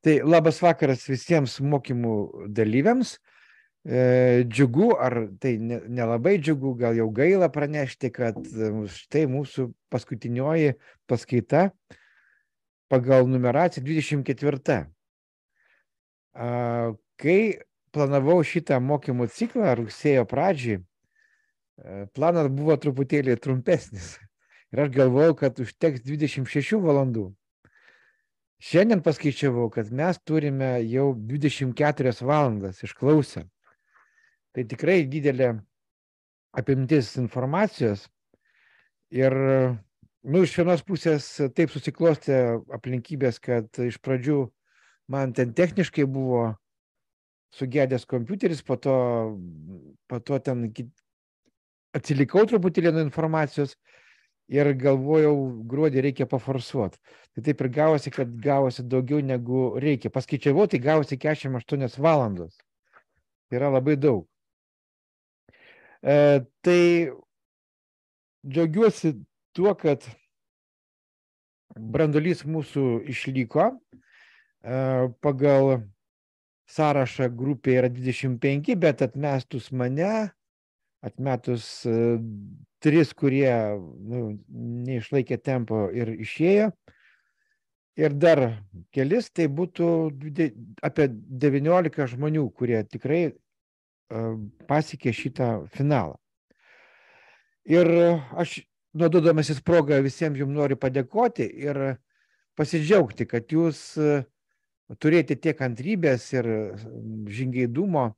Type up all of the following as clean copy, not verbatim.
Tai labas vakaras visiems mokymų dalyviams. Džiugu, ar tai nelabai džiugu, gal jau gaila pranešti, kad štai mūsų paskutinioji paskaita pagal numeraciją 24. Kai planavau šitą mokymų ciklą rugsėjo pradžiai, planas buvo truputėlį trumpesnis ir aš galvojau, kad užteks 26 valandų. Šiandien paskaičiavau, kad mes turime jau 24 valandas išklausę. Tai tikrai didelė apimtis informacijos ir, iš vienos pusės taip susiklostė aplinkybės, kad iš pradžių man ten techniškai buvo sugedęs kompiuteris, po to ten atsilikau truputėlį nuo informacijos ir galvojau, gruodį reikia paforsuoti. Tai taip ir gavosi, kad gavosi daugiau negu reikia. Paskaičiavau, tai gavosi 48 valandos. Tai yra labai daug. Tai džiaugiuosi tuo, kad branduolys mūsų išliko. Pagal sąrašą grupė yra 25, bet atmetus mane, atmetus 3, kurie neišlaikė tempo ir išėjo, ir dar kelis, tai būtų apie 19 žmonių, kurie tikrai pasiekė šitą finalą. Ir aš, naudodamasis progą, visiems jums noriu padėkoti ir pasidžiaugti, kad jūs turėjote tiek kantrybės ir žingeidumo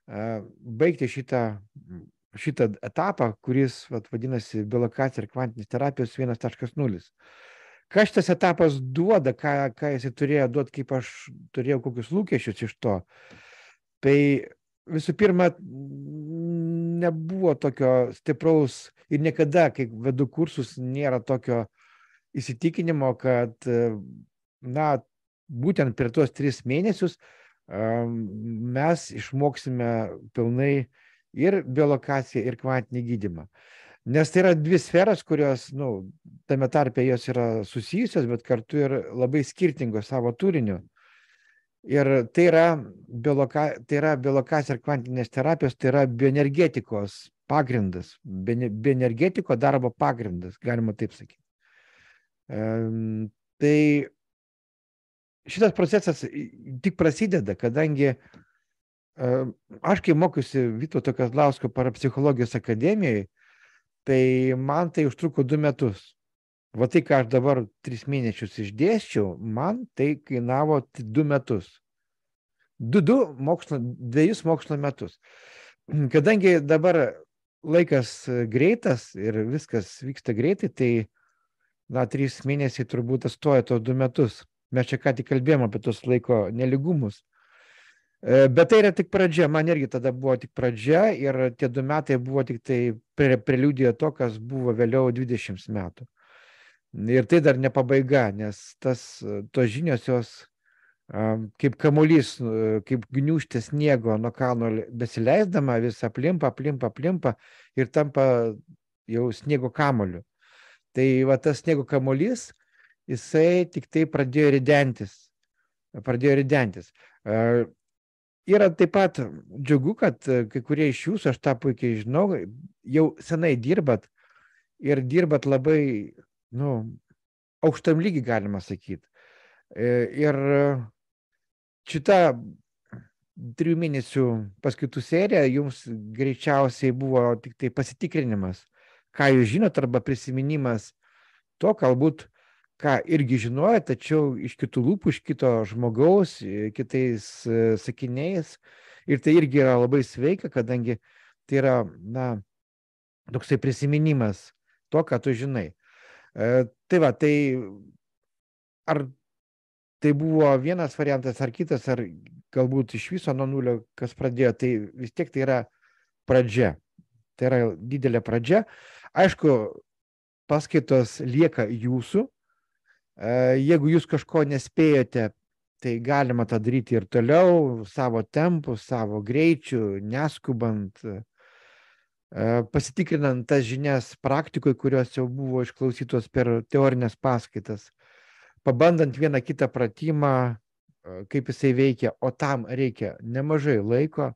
baigti šitą etapą, kuris vadinasi biolokacija ir kvantinės terapijos 1.0. Ką šitas etapas duoda, ką jis turėjo duoti, kaip aš turėjau kokius lūkesčius iš to. Tai visų pirma, nebuvo tokio stipraus ir niekada, kai vedu kursus, nėra tokio įsitikinimo, kad būtent per tuos 3 mėnesius mes išmoksime pilnai ir biolokaciją, ir kvantinį gydymą. Nes tai yra 2 sferas, kurios, tame tarpe jos yra susijusios, bet kartu ir labai skirtingos savo turiniu. Ir tai yra biolokacija ir kvantinės terapijos, tai yra bioenergetikos pagrindas, bioenergetiko darbo pagrindas, galima taip sakyti. Tai šitas procesas tik prasideda, kadangi aš, kai mokiausi Vytauto Kazlausko parapsichologijos akademijoje, tai man tai užtruko 2 metus. Va tai, ką aš dabar 3 mėnesius išdėsčiau, man tai kainavo 2 metus. 2 mokslo metus. Kadangi dabar laikas greitas ir viskas vyksta greitai, tai 3 mėnesiai turbūt atstoja tos 2 metus. Mes čia ką tik kalbėjom apie tos laiko neligumus. Bet tai yra tik pradžia, man irgi tada buvo tik pradžia ir tie 2 metai buvo tik tai preliudija to, kas buvo vėliau 20 metų. Ir tai dar ne pabaiga, nes tos žinios jos kaip kamuolys, kaip gniūžtė sniego nuo kalno besileisdama, vis aplimpa ir tampa jau sniego kamuoliu. Tai va tas sniego kamuolys, jisai tik tai pradėjo ridentis. Yra taip pat džiugu, kad kai kurie iš jūsų, aš tą puikiai žinau, jau senai dirbat ir dirbat labai, aukštam lygiai galima sakyti. Ir šita 3 mėnesių paskaitų serija jums greičiausiai buvo tik tai pasitikrinimas, ką jūs žinot, arba prisiminimas to, galbūt, ką irgi žinojo, tačiau iš kitų lūpų, iš kito žmogaus, kitais sakiniais. Ir tai irgi yra labai sveika, kadangi tai yra, toksai prisiminimas to, ką tu žinai. Tai va, tai ar tai buvo vienas variantas ar kitas, ar galbūt iš viso nuo nulio, kas pradėjo, tai vis tiek tai yra pradžia. Tai yra didelė pradžia. Aišku, paskaitos lieka jūsų. Jeigu jūs kažko nespėjote, tai galima tą daryti ir toliau, savo tempu, savo greičiu, neskubant, pasitikrinant tas žinias praktikoje, kurios jau buvo išklausytos per teorinės paskaitas, pabandant vieną kitą pratimą, kaip jisai veikia, o tam reikia nemažai laiko,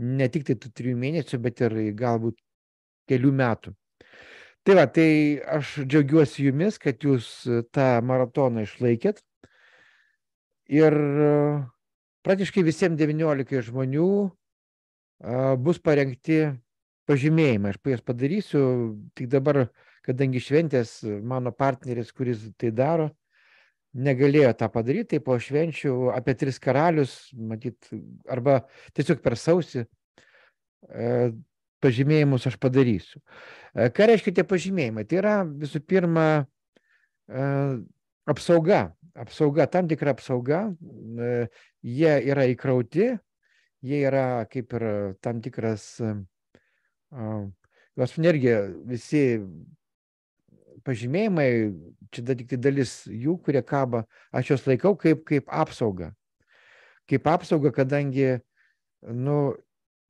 ne tik tai tų 3 mėnesių, bet ir galbūt kelių metų. Tai va, tai aš džiaugiuosi jumis, kad jūs tą maratoną išlaikėt ir praktiškai visiems 19 žmonių bus parengti pažymėjimai. Aš jas padarysiu, tik dabar, kadangi šventės mano partneris, kuris tai daro, negalėjo tą padaryti, tai po švenčių apie 3 karalius, matyt, arba tiesiog per sausį pažymėjimus aš padarysiu. Ką reiškia tie pažymėjimai? Tai yra visų pirma apsauga, tam tikra apsauga, jie yra įkrauti, jie yra kaip ir tam tikras, jos energija, visi pažymėjimai, čia tik tai dalis jų, kurie kaba, aš juos laikau kaip apsaugą. Kaip apsaugą, kadangi,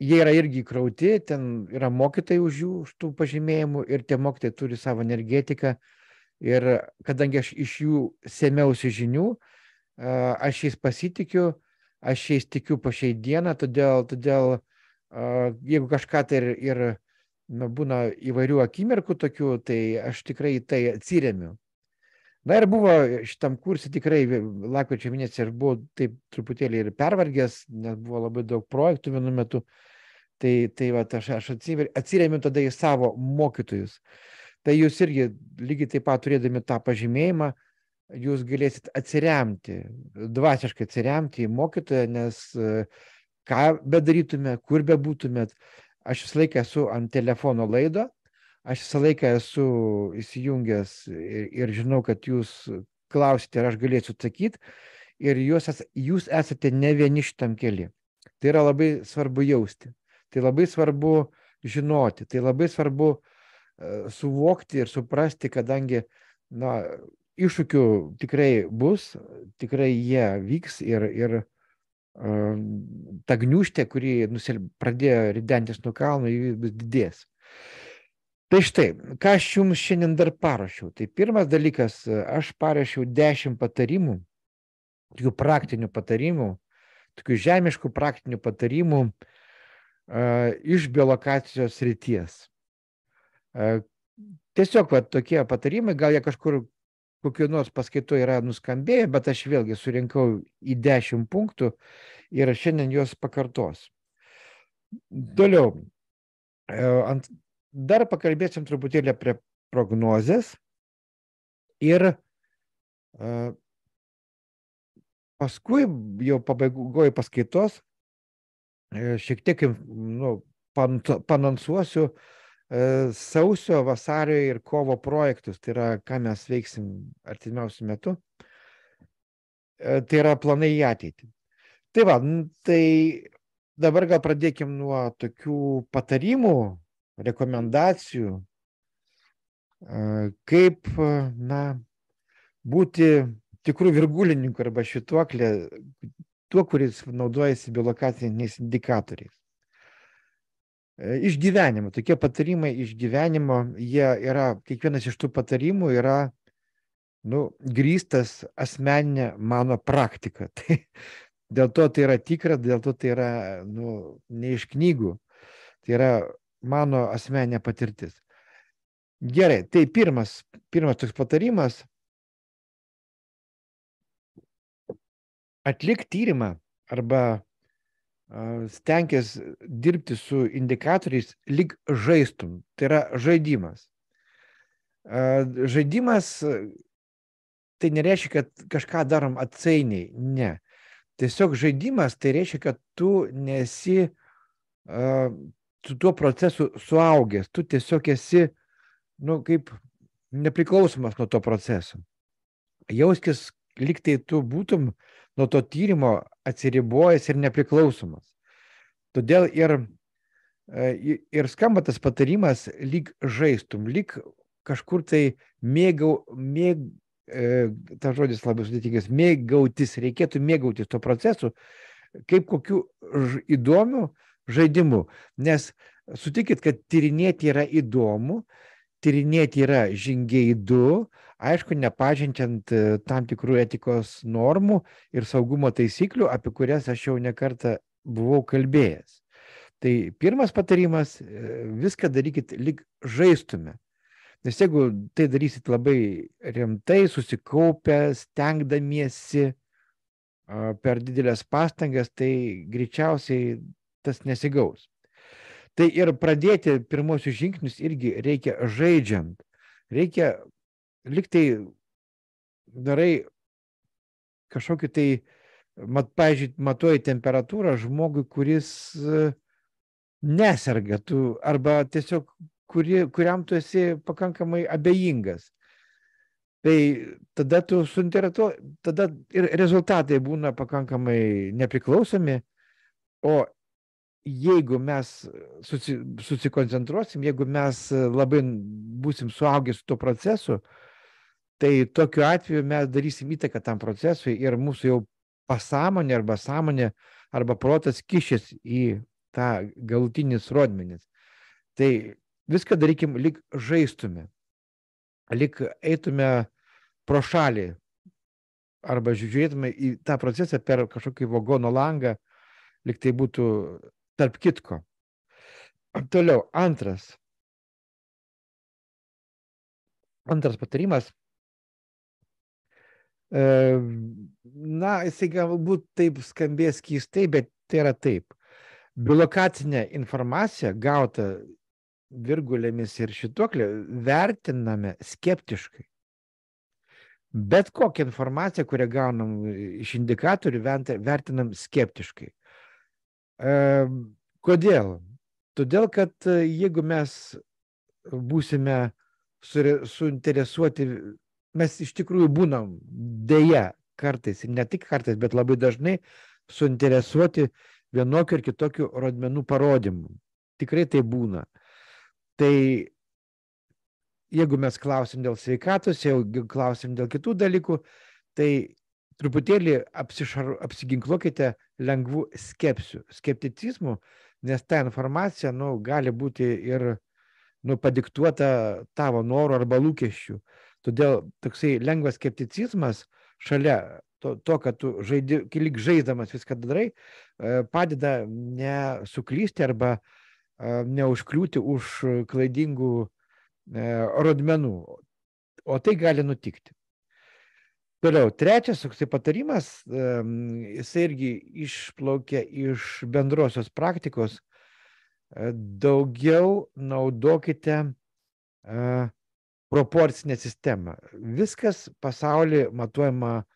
jie yra irgi įkrauti, ten yra mokytojai už jų, už tų pažymėjimų, ir tie mokytojai turi savo energetiką. Ir kadangi aš iš jų sėmiausi žinių, aš jais pasitikiu, aš jais tikiu po šiai dieną, todėl jeigu kažką tai ir būna įvairių akimirkų tokių, tai aš tikrai tai atsiremiu. Na ir buvo šitam kursui tikrai lapkričio mėnesį aš buvau taip truputėlį ir pervargęs, nes buvo labai daug projektų vienu metu. Tai va, aš atsiremiu tada į savo mokytojus. Tai jūs irgi lygiai taip pat turėdami tą pažymėjimą, jūs galėsit atsiremti, dvasiškai atsiremti į mokytoją, nes ką bedarytume, kur bebūtumėt, aš visą laiką esu ant telefono laido, aš visą laiką esu įsijungęs ir žinau, kad jūs klausite ir aš galėsiu atsakyti, ir jūs esate ne vieni šitam keli. Tai yra labai svarbu jausti, tai labai svarbu žinoti, tai labai svarbu suvokti ir suprasti, kadangi iššūkių tikrai bus, tikrai jie vyks ir ta gniūžtė, kuri pradėjo ridentis nuo kalno, jį vis didės. Tai štai, ką aš jums šiandien dar parašiau. Tai pirmas dalykas, aš parašiau 10 patarimų, tokių praktinių patarimų, tokių žemiškų praktinių patarimų iš biolokacijos srities. Tiesiog tokie patarimai, gal jie kažkur kokiu nors paskaitoje yra nuskambėję, bet aš vėlgi surinkau į 10 punktų ir šiandien juos pakartosiu. Toliau, dar pakalbėsim truputėlį apie prognozes ir paskui jau pabaigoje paskaitos šiek tiek panansuosiu sausio, vasario ir kovo projektus, tai yra, ką mes veiksim artimiausiu metu, tai yra planai į ateitį. Tai va, tai dabar gal pradėkim nuo tokių patarimų, rekomendacijų, kaip, būti tikrų virgulininku arba švytuoklė, tuo, kuris naudojasi biolokaciniais indikatoriais. Iš gyvenimo, tokie patarimai iš gyvenimo, jie yra, kiekvienas iš tų patarimų yra, grįstas asmeninė mano praktika. Tai dėl to tai yra tikra, dėl to tai yra, ne iš knygų, tai yra mano asmeninė patirtis. Gerai, tai pirmas toks patarimas, atlik tyrimą arba stenkis dirbti su indikatoriais lyg žaistum. Tai yra žaidimas. Žaidimas tai nereiškia, kad kažką darom atsainiai. Ne. Tiesiog žaidimas tai reiškia, kad tu nesi su tuo procesu suaugęs. Tu tiesiog esi, kaip nepriklausomas nuo to proceso. Jauskis, lyg tai tu būtum nuo to tyrimo atsiribojęs ir nepriklausomas. Todėl ir skamba tas patarimas lyg žaistum, lyg kažkur tai tas žodis labai sudėtingas, mėgautis, reikėtų mėgautis to procesu, kaip kokiu įdomiu žaidimu. Nes sutikit, kad tyrinėti yra įdomu, tyrinėti yra žingeidu, aišku, nepažinčiant tam tikrų etikos normų ir saugumo taisyklių, apie kurias aš jau nekartą buvau kalbėjęs. Tai pirmas patarimas, viską darykit lyg žaistume. Nes jeigu tai darysit labai rimtai, susikaupę, stengdamiesi per didelės pastangas, tai greičiausiai tas nesigaus. Tai ir pradėti pirmosius žingsnius irgi reikia žaidžiant. Reikia liktai darai kažkokį tai, pavyzdžiui, matuoji temperatūrą žmogui, kuris neserga, tu, arba tiesiog kuriam tu esi pakankamai abejingas. Tai tada tu tada ir rezultatai būna pakankamai nepriklausomi, o jeigu mes susikoncentruosim, jeigu mes labai būsim suaugę su tuo procesu, tai tokiu atveju mes darysim įtaką tam procesui ir mūsų jau pasąmonė arba sąmonė arba protas kišės į tą galutinis rodmenis. Tai viską darykim lyg žaistume, lyg eitume pro šalį arba žiūrėtume į tą procesą per kažkokį vagono langą, lyg tai būtų tarp kitko. Toliau, antras patarimas. Na, jisai galbūt taip skambės keistai, bet tai yra taip. Bilokacinę informaciją gautą virgulėmis ir šituoklė vertiname skeptiškai. Bet kokią informaciją, kurią gaunam iš indikatorių, vertinam skeptiškai. Kodėl? Todėl, kad jeigu mes būsime suinteresuoti, mes iš tikrųjų būnam deja kartais, ir ne tik kartais, bet labai dažnai suinteresuoti vienokiu ir kitokiu rodmenų parodymu. Tikrai tai būna. Tai jeigu mes klausim dėl sveikatos, jeigu klausim dėl kitų dalykų, tai truputėlį apsiginkluokite lengvų skepticizmų, nes ta informacija gali būti ir padiktuota tavo norų arba lūkesčių. Todėl toksai lengvas skepticizmas šalia to, kad tu lyg žaisdamas viską darai, padeda nesuklysti arba neužkliūti už klaidingų rodmenų. O tai gali nutikti. Toliau, trečias toksai patarimas, jisai irgi išplaukia iš bendrosios praktikos. Daugiau naudokite proporcinę sistemą. Viskas pasaulyje matuojama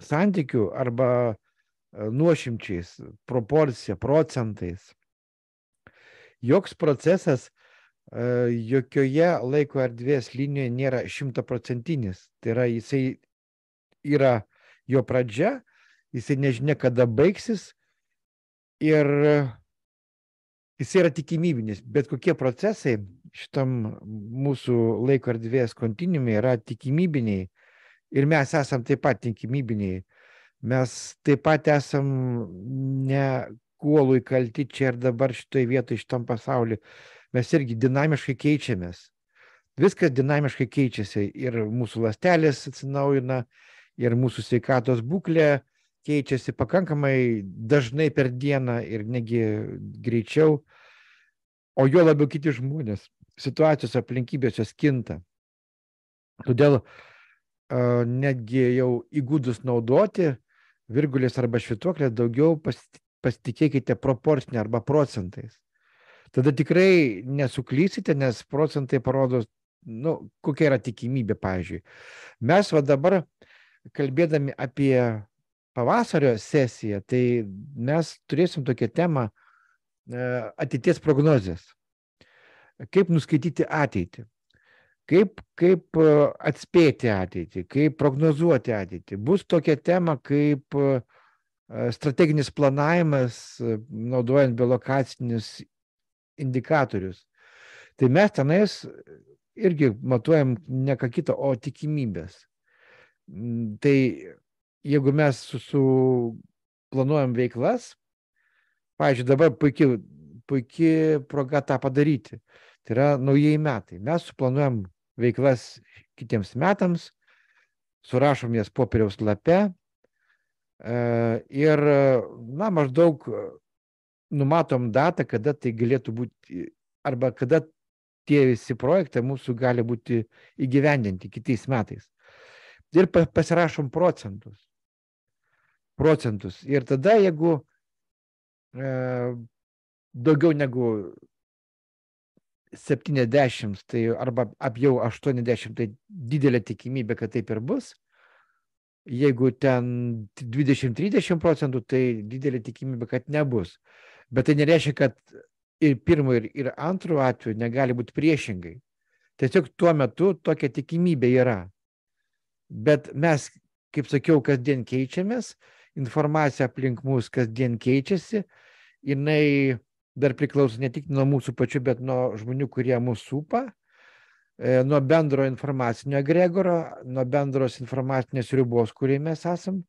santykių arba nuošimčiais, proporcija, procentais. Joks procesas jokioje laiko erdvės linijoje nėra 100%. Tai yra, jisai yra jo pradžia, jisai nežinia, kada baigsis ir jisai yra tikimybinis. Bet kokie procesai šitam mūsų laiko erdvės kontinuume yra tikimybiniai ir mes esam taip pat tikimybiniai. Mes taip pat esam ne kuolų įkalti čia ir dabar šitoje vietoje, šitam pasauliu. Mes irgi dinamiškai keičiamės. Viskas dinamiškai keičiasi ir mūsų ląstelės atsinaujina, ir mūsų sveikatos būklė keičiasi pakankamai dažnai per dieną ir negi greičiau, o jo labiau kiti žmonės. Situacijos aplinkybės jos kinta. Todėl netgi jau įgūdus naudoti virgulės arba švytuoklės daugiau pasitikėkite proporcinė arba procentais. Tada tikrai nesuklysite, nes procentai parodo, kokia yra tikimybė, pavyzdžiui. Mes dabar, kalbėdami apie pavasario sesiją, tai mes turėsim tokią temą ateities prognozės. Kaip nuskaityti ateitį, kaip atspėti ateitį, kaip prognozuoti ateitį. Bus tokia tema kaip strateginis planavimas, naudojant biolokacinius indikatorius. Tai mes tenais irgi matuojam ne ką kitą, o tikimybės. Tai jeigu mes planuojam veiklas, pavyzdžiui, dabar puikiai proga tą padaryti. Tai yra naujieji metai. Mes suplanuojam veiklas kitiems metams, surašom jas popieriaus lape ir, na, maždaug numatom datą, kada tai galėtų būti, arba kada tie visi projektai mūsų gali būti įgyvendinti kitais metais. Ir pasirašom procentus. Ir tada, jeigu daugiau negu 70, tai arba jau 80, tai didelė tikimybė, kad taip ir bus. Jeigu ten 20-30 procentų, tai didelė tikimybė, kad nebus. Bet tai nereiškia, kad ir pirmo, ir antro atveju negali būti priešingai. Tiesiog tuo metu tokia tikimybė yra. Bet mes, kaip sakiau, kasdien keičiamės, informacija aplink mus kasdien keičiasi, jinai dar priklauso ne tik nuo mūsų pačių, bet nuo žmonių, kurie mūsų supa, nuo bendro informacinio egregoro, nuo bendros informacinės ribos, kurie mes esam.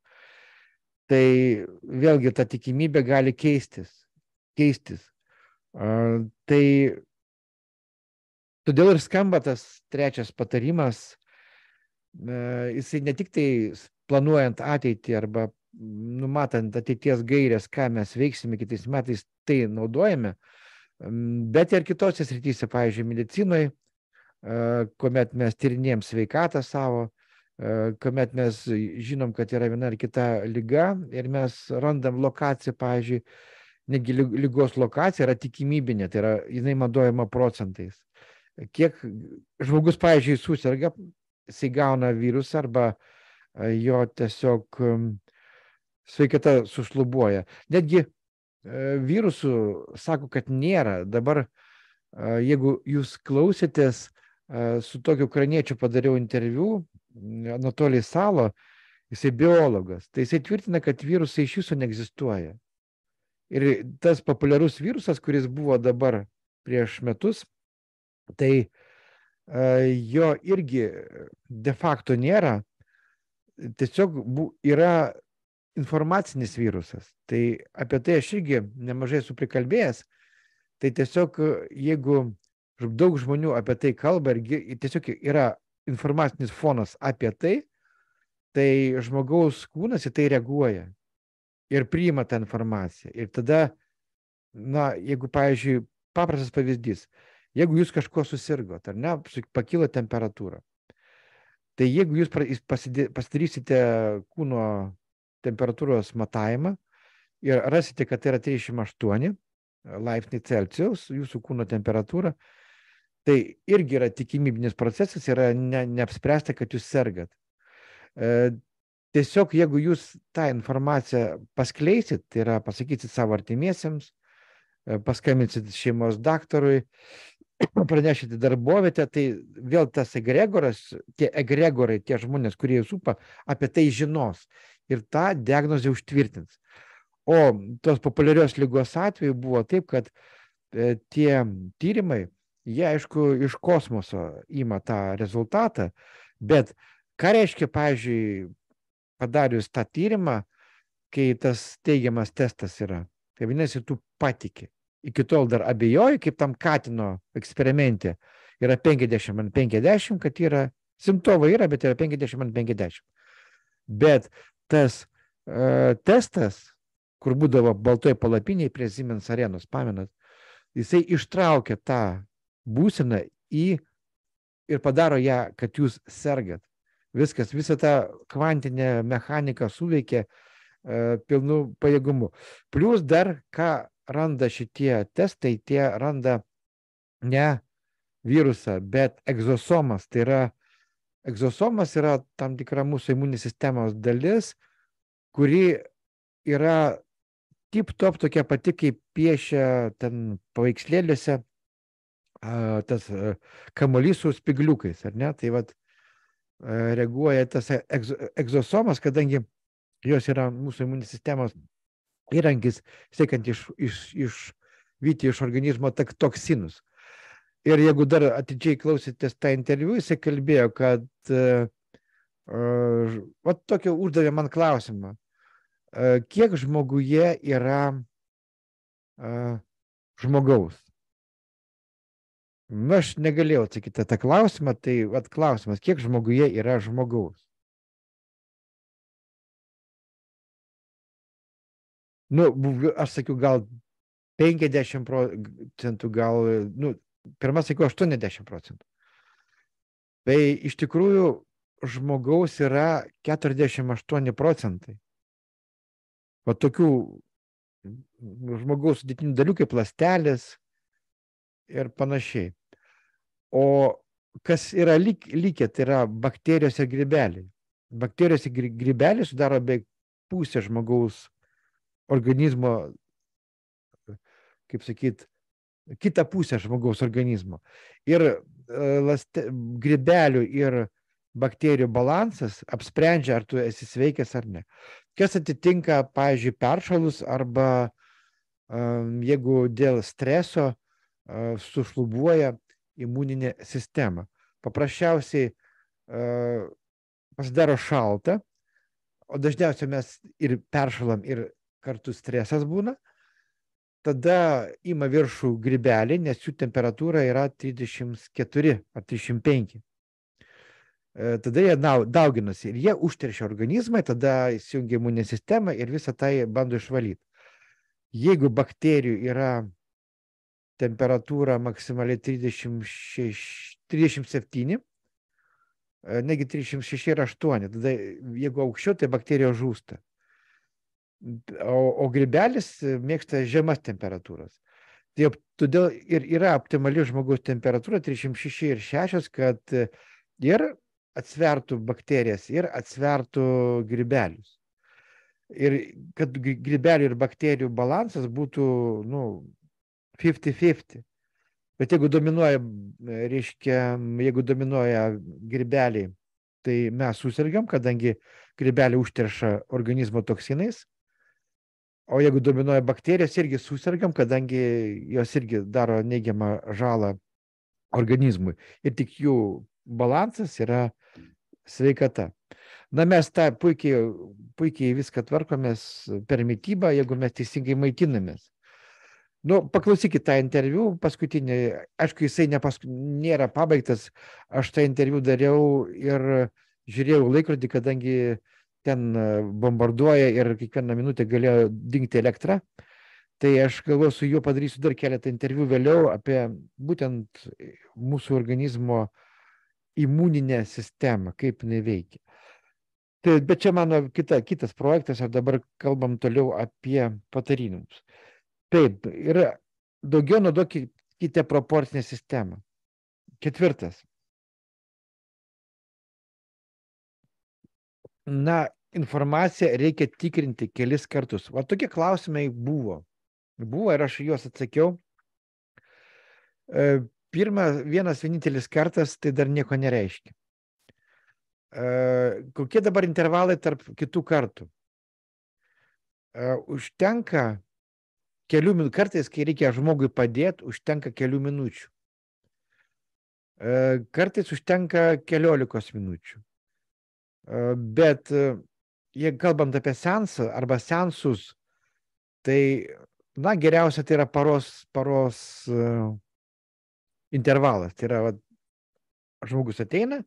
Tai vėlgi ta tikimybė gali keistis. Tai todėl ir skamba tas trečias patarimas, jisai ne tik tai planuojant ateitį arba numatant ateities gairės, ką mes veiksime kitais metais, tai naudojame, bet ir kitose srityse, pavyzdžiui, medicinoje, kuomet mes tyrinėjom sveikatą savo, kuomet mes žinom, kad yra viena ar kita liga ir mes randam lokaciją, pavyzdžiui, negi lygos lokacija yra tikimybinė, tai yra jinai matuojama procentais. Kiek žmogus, pavyzdžiui, susirga, jisai gauna virusą arba jo tiesiog sveikata sušlubuoja. Netgi virusų sako, kad nėra. Dabar, jeigu jūs klausėtės, su tokiu ukrainiečiu padariau interviu, Anatolij Salo, jisai biologas, tai jisai tvirtina, kad virusai iš viso neegzistuoja. Ir tas populiarus virusas, kuris buvo dabar prieš metus, tai jo irgi de facto nėra, tiesiog yra informacinis virusas. Tai apie tai aš irgi nemažai esu prikalbėjęs, tai tiesiog jeigu daug žmonių apie tai kalba ir tiesiog yra informacinis fonas apie tai, tai žmogaus kūnas į tai reaguoja ir priima tą informaciją. Ir tada, na, jeigu, pavyzdžiui, paprastas pavyzdys, jeigu jūs kažko susirgot, ar ne, pakilo temperatūra, tai jeigu jūs pasidarysite kūno temperatūros matavimą ir rasite, kad tai yra 38 laipsniai Celsijaus, jūsų kūno temperatūra, tai irgi yra tikimybinis procesas, yra neapspręsta, kad jūs sergat. Tiesiog, jeigu jūs tą informaciją paskleisit, tai yra pasakysit savo artimiesiems, paskambinsit šeimos daktarui, pranešite darbovietę, tai vėl tas egregoras, tie egregorai, tie žmonės, kurie jūs supa, apie tai žinos ir tą diagnozę užtvirtins. O tos populiarios ligos atveju buvo taip, kad tie tyrimai, jie, aišku, iš kosmoso ima tą rezultatą, bet ką reiškia, pavyzdžiui, padarius tą tyrimą, kai tas teigiamas testas yra, tai vadinasi, tu patiki. Iki tol dar abejoju, kaip tam katino eksperimente yra 50/50, kad yra, simptomai yra, bet yra 50/50. Bet tas testas, kur būdavo baltoj palapiniai prie Siemens arenos, pamenat, jisai ištraukia tą būseną ir padaro ją, kad jūs sergat. Viskas, visa ta kvantinė mechanika suveikia pilnu pajėgumu. Plius dar, ką randa šitie testai, tie randa ne virusą, bet egzosomas. Tai yra, egzosomas yra tam tikra mūsų imuninės sistemos dalis, kuri yra tip-top tokia pati, kaip piešia ten paveikslėliuose tas kamuolys su spigliukais, ar ne? Tai vat reaguoja tas egzosomas, kadangi jos yra mūsų imuninės sistemos įrankis, siekiant išvyti iš organizmo toksinus. Ir jeigu dar atidžiai klausytės tą interviu, jisai kalbėjo, kad tokio uždavė man klausimą, kiek žmoguje yra žmogaus. Nu, aš negalėjau atsakyti tą klausimą, tai vat klausimas, kiek žmoguje yra žmogaus. Nu, aš sakiau, gal 50%, gal, nu, pirmą sakiau 80%. Tai iš tikrųjų žmogaus yra 48%. Va tokių žmogaus sudėtinių dalių kaip ląstelės ir panašiai. O kas yra likę, tai yra bakterijos ir grybeliai. Bakterijos ir grybeliai sudaro beveik pusę žmogaus organizmo, kaip sakyt, kitą pusę žmogaus organizmo. Ir grybelių ir bakterijų balansas apsprendžia, ar tu esi sveikas ar ne. Kas atitinka, pavyzdžiui, peršalus arba jeigu dėl streso sušlubuoja imuninė sistema. Paprasčiausiai pasidaro šalta, o dažniausiai mes ir peršalam, ir kartu stresas būna. Tada ima viršų grybeliai, nes jų temperatūra yra 34 ar 35. Tada jie dauginasi ir jie užteršia organizmą, tada įsijungia imuninė sistema ir visą tai bando išvalyti. Jeigu bakterijų yra temperatūra maksimaliai 37, negi 36 ir 8, tada jeigu aukščiau, tai bakterijos žūsta. O grybelis mėgsta žemas temperatūras. Tai todėl ir yra optimali žmogaus temperatūra 36 ir 6, kad ir atsvertų bakterijas, ir atsvertų grybelius. Ir kad grybelių ir bakterijų balansas būtų, nu, 50-50. Bet jeigu dominuoja, reiškia, jeigu dominuoja grybeliai, tai mes susirgiam, kadangi grybeliai užterša organizmo toksinais. O jeigu dominuoja bakterijos, irgi susirgiam, kadangi jos irgi daro neigiamą žalą organizmui. Ir tik jų balansas yra sveikata. Na, mes tą puikiai viską tvarkomės per mitybą, jeigu mes teisingai maitinamės. Nu, paklausykit tą interviu paskutinį. Aišku, jisai nėra pabaigtas. Aš tą interviu dariau ir žiūrėjau laikrodį, kadangi ten bombarduoja ir kiekvieną minutę galėjo dingti elektra. Tai aš galvoju, su juo padarysiu dar keletą interviu vėliau apie būtent mūsų organizmo imuninę sistemą, kaip jinai veikia. Tai, bet čia mano kitas projektas, o dabar kalbam toliau apie patarimus. Taip, ir daugiau naudokite proporcinę sistemą. 4. Na, informaciją reikia tikrinti kelis kartus. Va tokie klausimai buvo. Buvo ir aš juos atsakiau. Vienas vienintelis kartas, tai dar nieko nereiškia. Kokie dabar intervalai tarp kitų kartų? Užtenka kelių minučių, kartais, kai reikia žmogui padėti, užtenka kelių minučių. Kartais užtenka 15 minučių. Bet jeigu kalbant apie seansą arba seansus, tai, na, geriausia tai yra paros intervalas. Tai yra, žmogus ateina,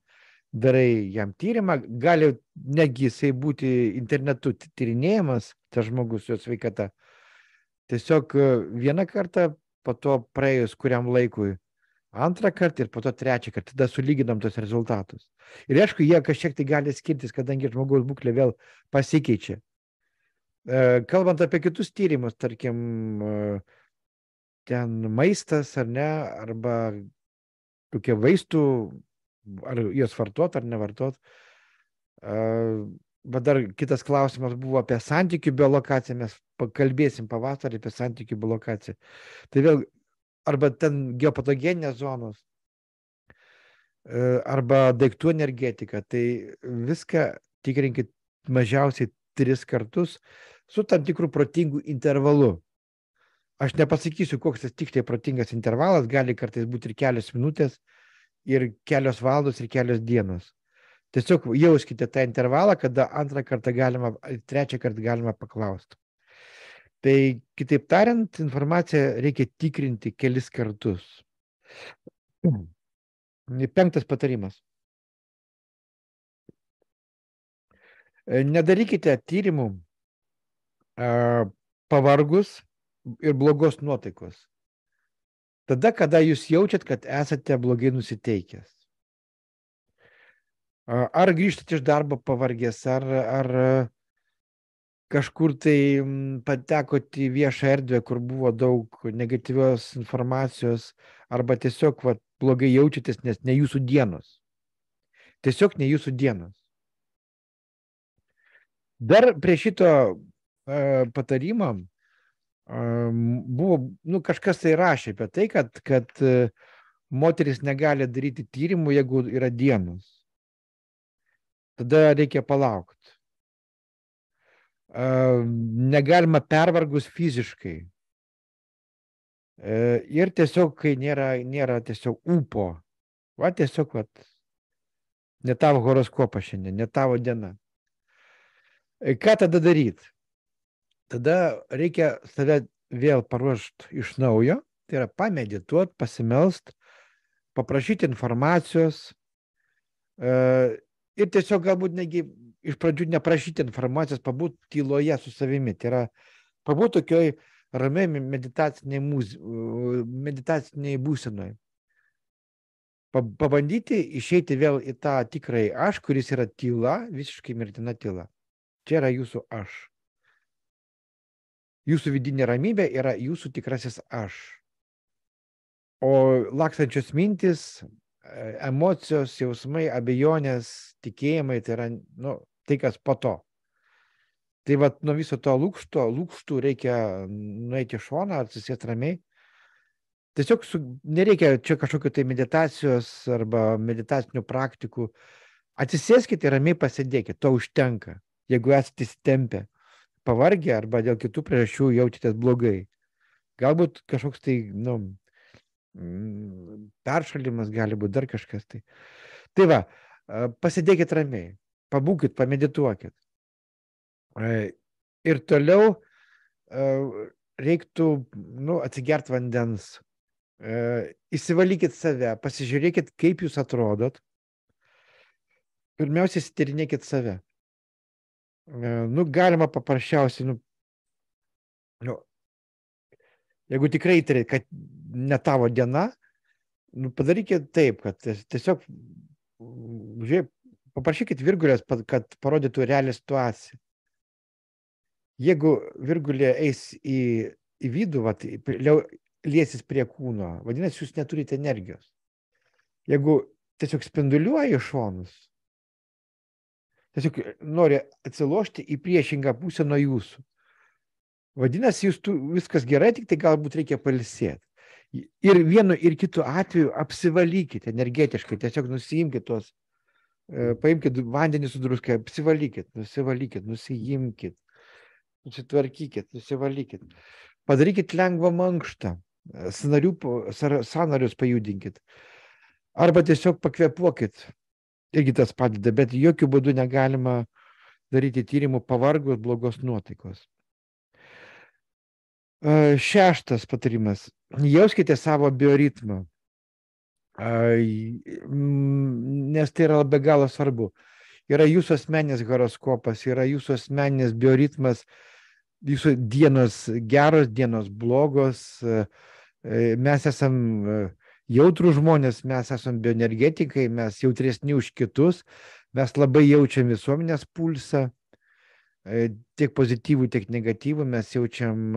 darai jam tyrimą, gali negi jisai būti internetu tyrinėjimas, tas žmogus, jo sveikata. Tiesiog vieną kartą, po to praėjus kuriam laikui, antrą kartą ir po to trečią kartą, tada sulyginam tos rezultatus. Ir aišku, jie kažkiek tai gali skirtis, kadangi žmogaus būklė vėl pasikeičia. Kalbant apie kitus tyrimus, tarkim, ten maistas ar ne, arba kokie vaistų, ar juos vartot ar nevartot. Bet dar kitas klausimas buvo apie santykių biolokaciją, mes pakalbėsim pavasarį apie santykių biolokaciją. Tai vėl arba ten geopatogeninės zonos, arba daiktų energetika, tai viską tikrinkit mažiausiai 3 kartus su tam tikrų protingų intervalu. Aš nepasakysiu, koks tas tiksliai protingas intervalas, gali kartais būti ir kelios minutės, ir kelios valandos, ir kelios dienos. Tiesiog jauskite tą intervalą, kada antrą kartą galima, trečią kartą galima paklausti. Tai kitaip tariant, informaciją reikia tikrinti kelis kartus. 5 patarimas. Nedarykite tyrimų pavargus ir blogos nuotaikos. Tada, kada jūs jaučiat, kad esate blogai nusiteikęs. Ar grįžtat iš darbo pavargęs, ar kažkur tai patekot į viešą erdvę, kur buvo daug negatyvios informacijos, arba tiesiog blogai jaučiatės, nes ne jūsų dienos. Tiesiog ne jūsų dienos. Dar prie šito patarimo buvo, kažkas tai rašė apie tai, kad moteris negali daryti tyrimų, jeigu yra dienos. Tada reikia palaukti. Negalima pervargus fiziškai. Ir tiesiog, kai nėra tiesiog ūpo. Tiesiog, ne tavo horoskopas šiandien, ne tavo diena. Ką tada daryti? Tada reikia save vėl paruošti iš naujo, tai yra pamedituoti, pasimelst, paprašyti informacijos ir tiesiog galbūt negi iš pradžių neprašyti informacijos, pabūt tyloje su savimi. Tai yra pabūt tokioj ramiai meditaciniai būsenoj. Pabandyti išeiti vėl į tą tikrąjį aš, kuris yra tyla, visiškai mirtina tyla. Čia yra jūsų aš. Jūsų vidinė ramybė yra jūsų tikrasis aš. O lakstančios mintis, emocijos, jausmai, abejonės, tikėjimai, tai yra tai, kas po to. Tai nuo viso to lūkštų reikia nueiti šoną, atsisėsti ramiai. Tiesiog nereikia čia kažkokio tai meditacijos arba meditacinių praktikų. Atsisėskite ir ramiai pasidėkite, to užtenka. Jeigu esate įsitempę, pavargę arba dėl kitų priežasčių jaučiatės blogai. Galbūt kažkoks tai, peršalimas gali būti, dar kažkas tai. Tai va, pasidėkit ramiai, pabūkit, pamedituokit. Ir toliau reiktų, atsigerti vandens. Įsivalykit save, pasižiūrėkit, kaip jūs atrodot. Pirmiausia, įsityrinėkit save. Galima paprasčiausiai, jeigu tikrai įtarėt, kad ne tavo diena, padarykit taip, kad tiesiog paprašykit virgulės, kad parodytų realią situaciją. Jeigu virgulė eis į vidų, liesis prie kūno, vadinasi, jūs neturite energijos. Jeigu tiesiog spinduliuoja į šonus, tiesiog nori atsilošti į priešingą pusę nuo jūsų. Vadinasi, viskas gerai, tik tai galbūt reikia pailsėti. Ir vienu ir kitu atveju apsivalykite energetiškai, tiesiog nusiimkite tos, paimkite vandenį su druska, apsivalykite, nusiimkite, susitvarkykite, nusivalykite. Padarykite lengvą mankštą, sąnarius pajudinkit. Arba tiesiog pakvėpuokit. Irgi tas padeda, bet jokių būdų negalima daryti tyrimų pavargus, blogos nuotaikos. 6 patarimas. Jauskite savo bioritmą, nes tai yra be galo svarbu. Yra jūsų asmeninis horoskopas, yra jūsų asmeninis bioritmas, jūsų dienos geros, dienos blogos. Mes esam jautrų žmonės, mes esam bioenergetikai, mes jautresni už kitus, mes labai jaučiam visuomenės pulsą, tiek pozityvų, tiek negatyvų, mes jaučiam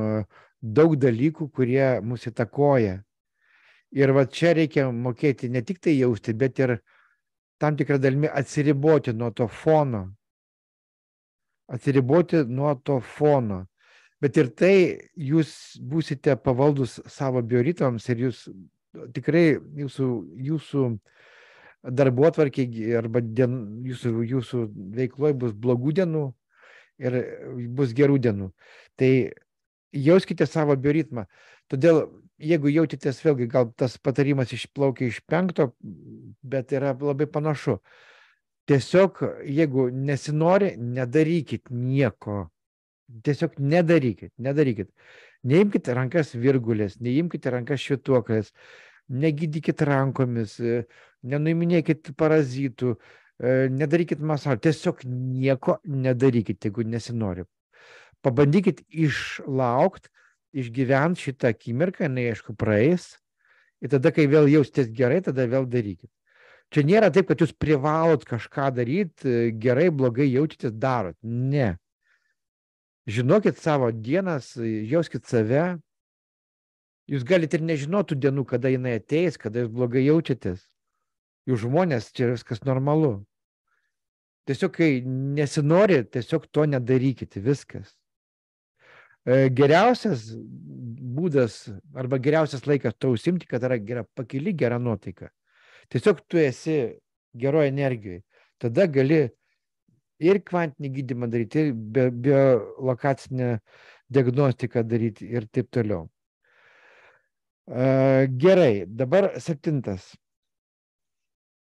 daug dalykų, kurie mus įtakoja. Ir čia reikia mokėti ne tik tai jausti, bet ir tam tikrą dalimi atsiriboti nuo to fono. Bet ir tai jūs būsite pavaldus savo bioritmams ir jūs tikrai jūsų darbotvarkėje arba jūsų veikloje bus blogų dienų ir bus gerų dienų. Tai jauskite savo bioritmą. Todėl, jeigu jautitės, vėlgi, gal tas patarimas išplaukia iš 5, bet yra labai panašu. Tiesiog, jeigu nesinori, nedarykit nieko. Tiesiog nedarykit. Neimkite rankas virgulės, neimkite rankas švytuoklės, negydykit rankomis, nenuiminėkit parazitų, nedarykit masažo, tiesiog nieko nedarykit, jeigu nesinori. Pabandykit išlaukti, išgyventi šitą akimirką, jinai aišku praeis, ir tada, kai vėl jaustės gerai, tada vėl darykit. Čia nėra taip, kad jūs privalot kažką daryti, gerai, blogai jaučiatės, darot. Ne. Žinokit savo dienas, jauskit save. Jūs galite ir nežinoti tų dienų, kada jinai ateis, kada jūs blogai jaučiatės. Jūs žmonės, čia viskas normalu. Tiesiog, kai nesinori, tiesiog to nedarykite, viskas. Geriausias būdas arba geriausias laikas to užsimti, kad yra gera pakili, gera nuotaika. Tiesiog tu esi geroje energijoje. Tada gali ir kvantinį gydymą daryti, ir biolokacinę diagnostiką daryti ir taip toliau. Gerai, dabar 7.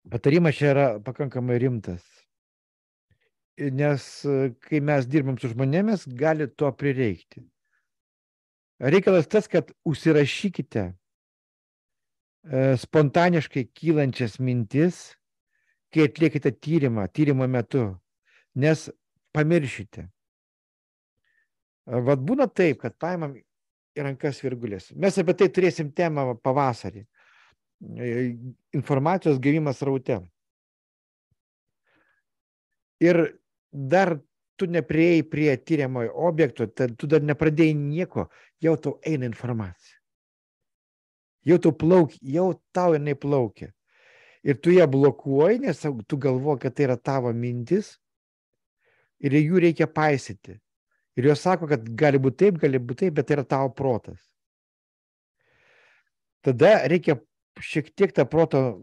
Patarimas čia yra pakankamai rimtas. Nes kai mes dirbam su žmonėmis, gali to prireikti. Reikalas tas, kad užsirašykite spontaniškai kylančias mintis, kai atliekite tyrimo metu, nes pamiršite. Vat būna taip, kad paimam į rankas virgulės. Mes apie tai turėsim temą pavasarį. Informacijos gavimas sraute. Ir dar tu nepriėjai prie tyriamojo objekto, tu dar nepradėjai nieko, jau tau eina informacija. Jau tau jinai plaukia. Ir tu ją blokuoji, nes tu galvoji, kad tai yra tavo mintis ir jų reikia paisyti. Ir jos sako, kad gali būti taip, bet tai yra tavo protas. Tada reikia šiek tiek tą protą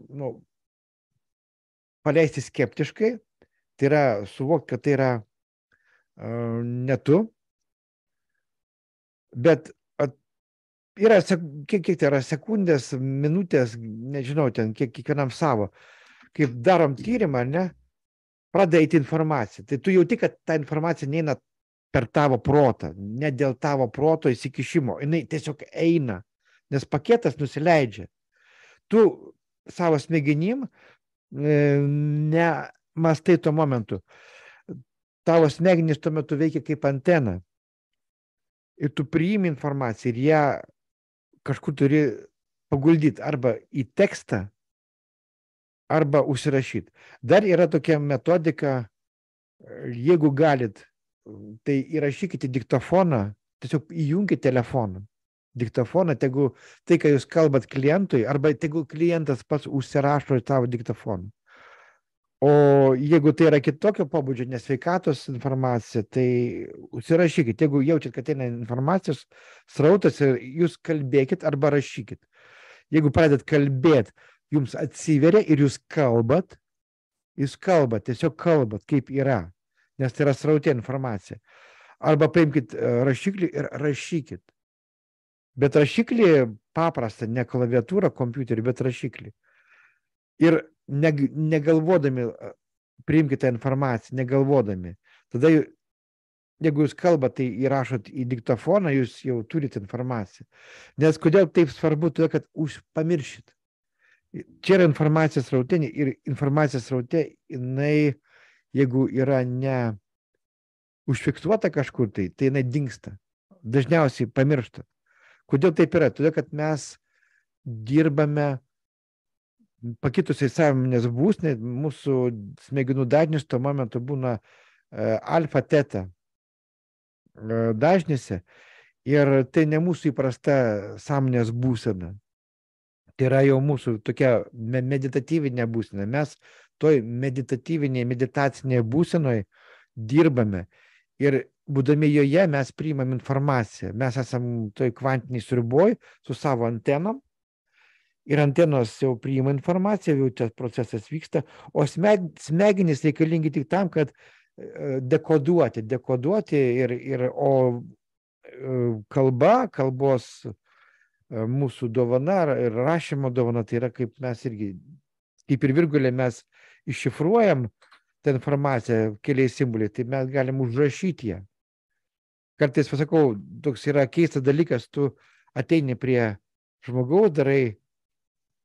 paleisti skeptiškai, tai yra suvokti, kad tai yra ne tu, bet yra, kiek tai yra sekundės, minutės, nežinau, ten kiekvienam savo. Kaip darom tyrimą, ne, pradeda eiti informacija. Tai tu jauti, kad ta informacija neina per tavo protą, ne dėl tavo proto įsikišimo. Jinai tiesiog eina, nes paketas nusileidžia. Tu savo smegenim nemastai tuo momentu. Tavo smegenys tuo metu veikia kaip antena. Ir tu priimi informaciją ir ją kažkur turi paguldyti arba į tekstą, arba užsirašyti. Dar yra tokia metodika, jeigu galit, tai įrašykite diktofoną, tiesiog įjunkite telefoną. Diktofoną, tegu tai, ką jūs kalbat klientui, arba tegu klientas pats užsirašo į tavo diktofoną. O jeigu tai yra kitokio pobūdžio nesveikatos informacija, tai užsirašykit. Jeigu jaučiat, kad eina informacijos srautas, jūs kalbėkit arba rašykit. Jeigu pradedat kalbėti, jums atsiveria ir jūs kalbat, tiesiog kalbat, kaip yra, nes tai yra srautė informacija. Arba paimkit rašiklį ir rašykit. Bet rašiklį paprastą, ne klaviatūrą kompiuterį, bet rašiklį. Ir negalvodami priimkite informaciją, negalvodami. Tada, jeigu jūs kalbate, tai įrašot į diktofoną, jūs jau turite informaciją. Nes kodėl taip svarbu, todėl, kad pamiršit. Čia yra informacijos srautė ir informacijos srautė, jinai, jeigu yra ne užfiksuota kažkur, tai jinai dingsta. Dažniausiai pamiršta. Kodėl taip yra? Todėl, kad mes dirbame pakitusiai sąmonės būsnai, mūsų smegenų dažnis tuo momentu būna alfa, teta dažnėse ir tai ne mūsų įprasta sąmonės būsena. Tai yra jau mūsų tokia meditatyvinė būsena. Mes toj meditacinėje būsenoje dirbame ir būdami joje mes priimam informaciją. Mes esam toj kvantiniai sriuboj su savo antenom. Ir antenos jau priima informaciją, jau tas procesas vyksta, o smegenys reikalingi tik tam, kad dekoduoti o kalbos mūsų dovana ir rašymo dovana, tai yra kaip mes irgi, kaip ir virgulė, mes iššifruojam tą informaciją keliais simboliais, tai mes galim užrašyti ją. Kartais pasakau, toks yra keistas dalykas, tu ateini prie žmogaus, darai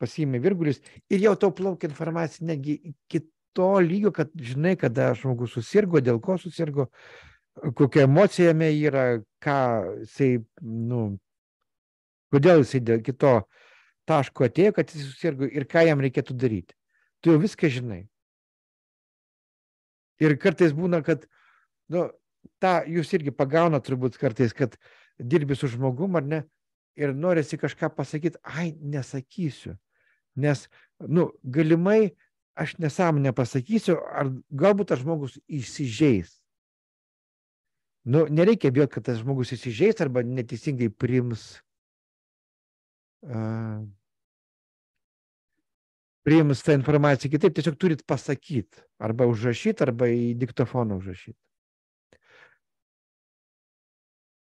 pasiimi virgulius ir jau tau plaukia informacija netgi iki to lygio, kad žinai, kada žmogus susirgo, dėl ko susirgo, kokia emocija jame yra, ką jisai, kodėl jisai dėl kito taško atėjo, kad jis susirgo ir ką jam reikėtų daryti. Tu jau viską žinai. Ir kartais būna, kad, tą jūs irgi pagauna turbūt kartais, kad dirbi su žmogum, ar ne, ir norisi kažką pasakyti, nesakysiu. Nes, galimai aš nesąmonę pasakysiu, ar galbūt tas žmogus įsižeis. Nereikia bijoti, kad tas žmogus įsižeis arba neteisingai priims tą informaciją kitaip, tiesiog turit pasakyti, arba užrašyti, arba į diktofoną užrašyti.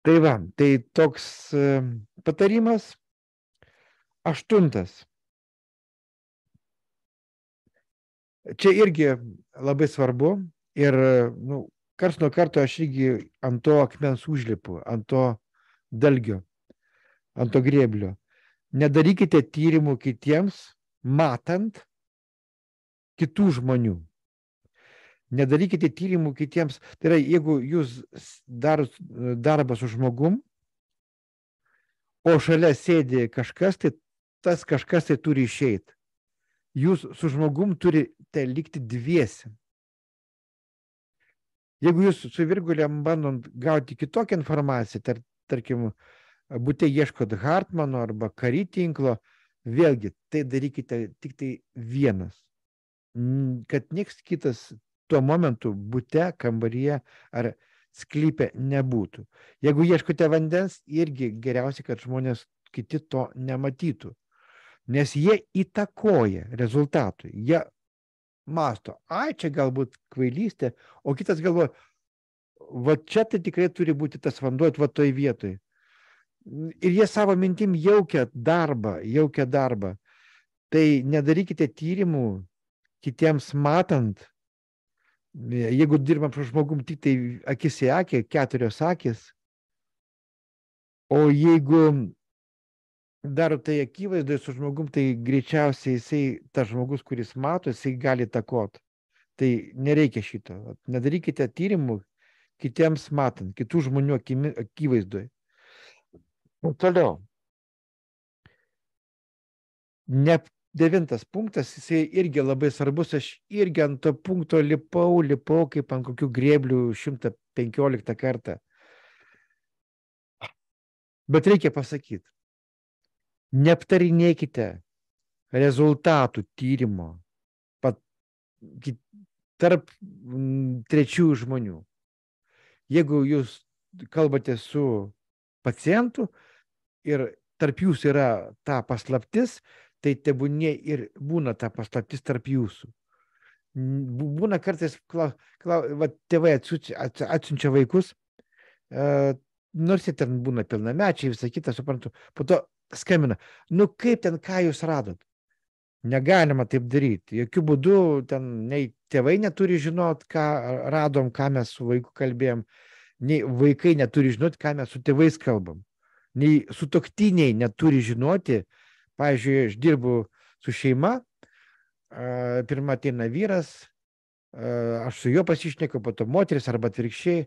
Tai va, tai toks patarimas. 8. Čia irgi labai svarbu ir, karts nuo karto aš irgi ant to akmens užlipu, ant to dalgio, ant to grėblio. Nedarykite tyrimų kitiems, matant kitų žmonių. Nedarykite tyrimų kitiems. Tai yra, jeigu jūs darot darbą su žmogum, o šalia sėdi kažkas, tai tas kažkas tai turi išeiti. Jūs su žmogum turite likti dviesi. Jeigu jūs su virgulėm bandant gauti kitokią informaciją, tarkim, būte ieškot Hartmano arba Kary tinklo, vėlgi, tai darykite tik tai vienas. Kad nieks kitas tuo momentu bute, kambaryje ar sklype nebūtų. Jeigu ieškote vandens, irgi geriausia, kad žmonės kiti to nematytų. Nes jie įtakoja rezultatui. Jie masto, čia galbūt kvailystė, o kitas galvoja, va čia tai tikrai turi būti tas vanduo, va toj vietoj. Ir jie savo mintim jaukia darbą. Tai nedarykite tyrimų kitiems matant. Jeigu dirbam su žmogum tik tai akis į akį, 4 akis, o jeigu daro tai akivaizdai su žmogum, tai greičiausiai jisai, tas žmogus, kuris mato, jisai gali įtakoti. Tai nereikia šito. Nedarykite tyrimų kitiems matant, kitų žmonių akivaizdai. Toliau. 9. punktas, jisai irgi labai svarbus, aš irgi ant to punkto lipau kaip ant kokių grėblių 115 kartą. Bet reikia pasakyti, neaptarinėkite rezultatų tyrimo tarp trečiųjų žmonių. Jeigu jūs kalbate su pacientu ir tarp jūsų yra ta paslaptis, tai tebūnie ir būna ta paslaptis tarp jūsų. Būna kartais, tėvai atsiunčia vaikus, nors jie ten būna pilnamečiai, visą kitą, suprantu, po to skambina, kaip ten, ką jūs radot? Negalima taip daryti. Jokių būdų ten nei tėvai neturi žinot, ką radom, ką mes su vaiku kalbėjom, nei vaikai neturi žinoti, ką mes su tėvais kalbam. Nei sutuoktiniai neturi žinoti. Pavyzdžiui, aš dirbu su šeima, pirmą ateina vyras, aš su juo pasišneku, po to moteris arba atvirkščiai.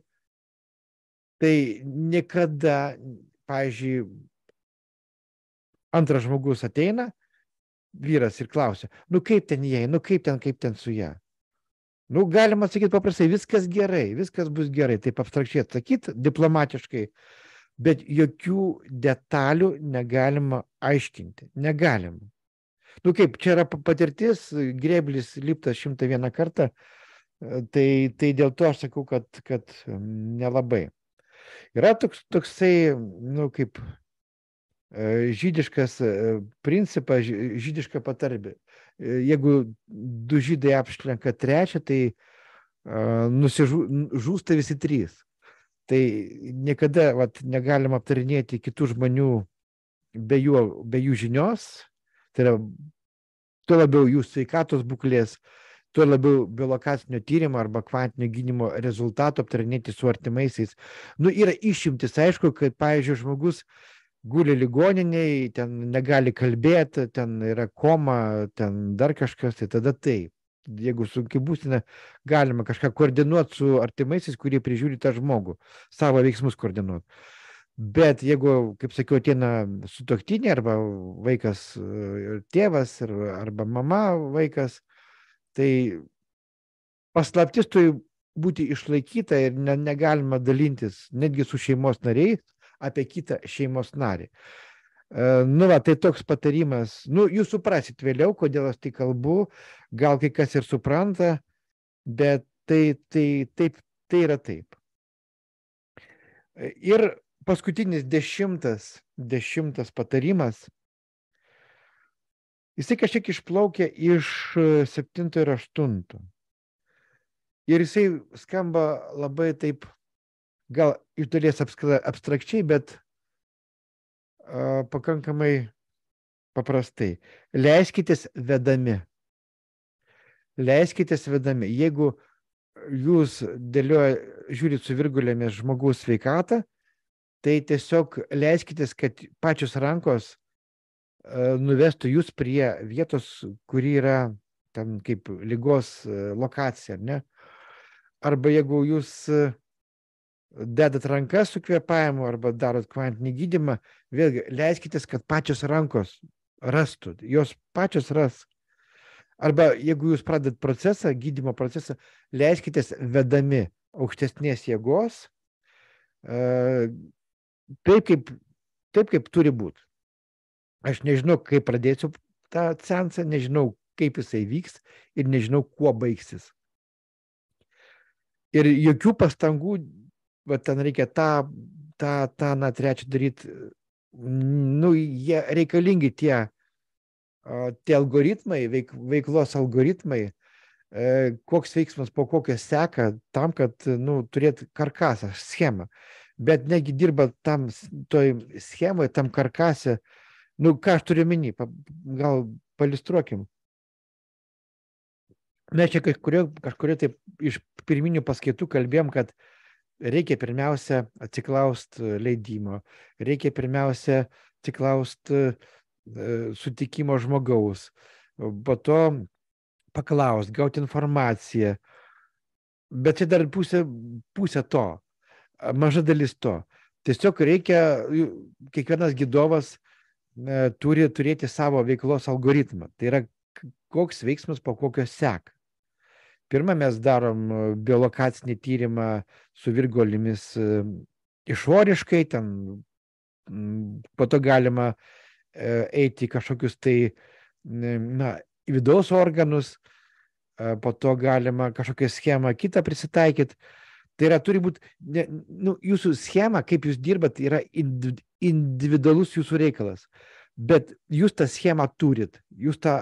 Tai niekada, pavyzdžiui, antras žmogus ateina, vyras ir klausia, kaip ten jai, kaip ten su ją. Galima sakyti paprastai, viskas gerai, viskas bus gerai, taip abstrakčiai atsakyti, diplomatiškai, bet jokių detalių negalima aiškinti, negalima. Kaip, čia yra patirtis, grėblis liptas 101 kartą, tai dėl to aš sakau, kad nelabai. Yra toksai, kaip žydiškas principas, žydiška patarbė. Jeigu 2 žydai apšlenka 3, tai žūsta visi 3. Tai niekada negalima aptarinėti kitų žmonių be jų žinios, tai yra tuo labiau jų sveikatos būklės, tuo labiau biolokacinio tyrimo arba kvantinio gydymo rezultato aptarinėti su artimaisiais. Yra išimtis, aišku, kad, pavyzdžiui, žmogus guli ligoniniai, ten negali kalbėti, ten yra koma, ten dar kažkas, tai tada taip. Jeigu sunki būsena, galima kažką koordinuoti su artimaisiais, kurie prižiūri tą žmogų, savo veiksmus koordinuoti. Bet jeigu, kaip sakiau, ateina sutuoktinė arba vaikas tėvas arba mama vaikas, tai paslaptis turi būti išlaikyta ir negalima dalintis netgi su šeimos nariais apie kitą šeimos narį. Nu, va, tai toks patarimas. Nu, jūs suprasit vėliau, kodėl aš tai kalbu, gal kai kas ir supranta, bet tai yra taip. Ir paskutinis dešimtas patarimas, jisai kažkiek išplaukia iš 7 ir 8. Ir jisai skamba labai taip, gal iš dalies abstrakčiai, bet pakankamai paprastai. Leiskitės vedami. Leiskitės vedami. Jeigu jūs žiūrit su virgulėmis žmogaus sveikatą, tai tiesiog leiskitės, kad pačios rankos nuvestų jūs prie vietos, kuri yra ten kaip ligos lokacija, ne? Arba jeigu jūs dedat rankas su kvėpavimu arba darot kvantinį gydymą, vėlgi leiskitės, kad pačios rankos rastų, jos pačios ras. Arba jeigu jūs pradedat procesą, gydymo procesą, leiskitės vedami aukštesnės jėgos, taip kaip turi būti. Aš nežinau, kaip pradėsiu tą seansą, nežinau, kaip jisai vyks ir nežinau, kuo baigsis. Ir jokių pastangų, va, ten reikia tą, trečią daryti, nu, jie reikalingi tie algoritmai, veiklos algoritmai, koks veiksmas po kokio seka, tam, kad, nu, turėti karkasą, schemą. Bet negi dirba tam toj schemoje, tam karkase, nu, ką aš turiu omeny, gal palistruokim. Mes čia kažkurio taip iš pirminių paskaitų kalbėjom, kad reikia pirmiausia atsiklausti leidimo, reikia pirmiausia atsiklausti sutikimo žmogaus, po to paklausti, gauti informaciją. Bet čia dar pusė to, maža dalis to. Tiesiog reikia, kiekvienas gydovas turi turėti savo veiklos algoritmą. Tai yra, koks veiksmas po kokio seka. Pirmą mes darom biolokacinį tyrimą su virgulėmis išoriškai, ten po to galima eiti į kažkokius tai, na, vidaus organus, po to galima kažkokią schemą kitą prisitaikyti. Tai yra, turi būti, nu, jūsų schema, kaip jūs dirbat, yra individualus jūsų reikalas. Bet jūs tą schemą turit, jūs tą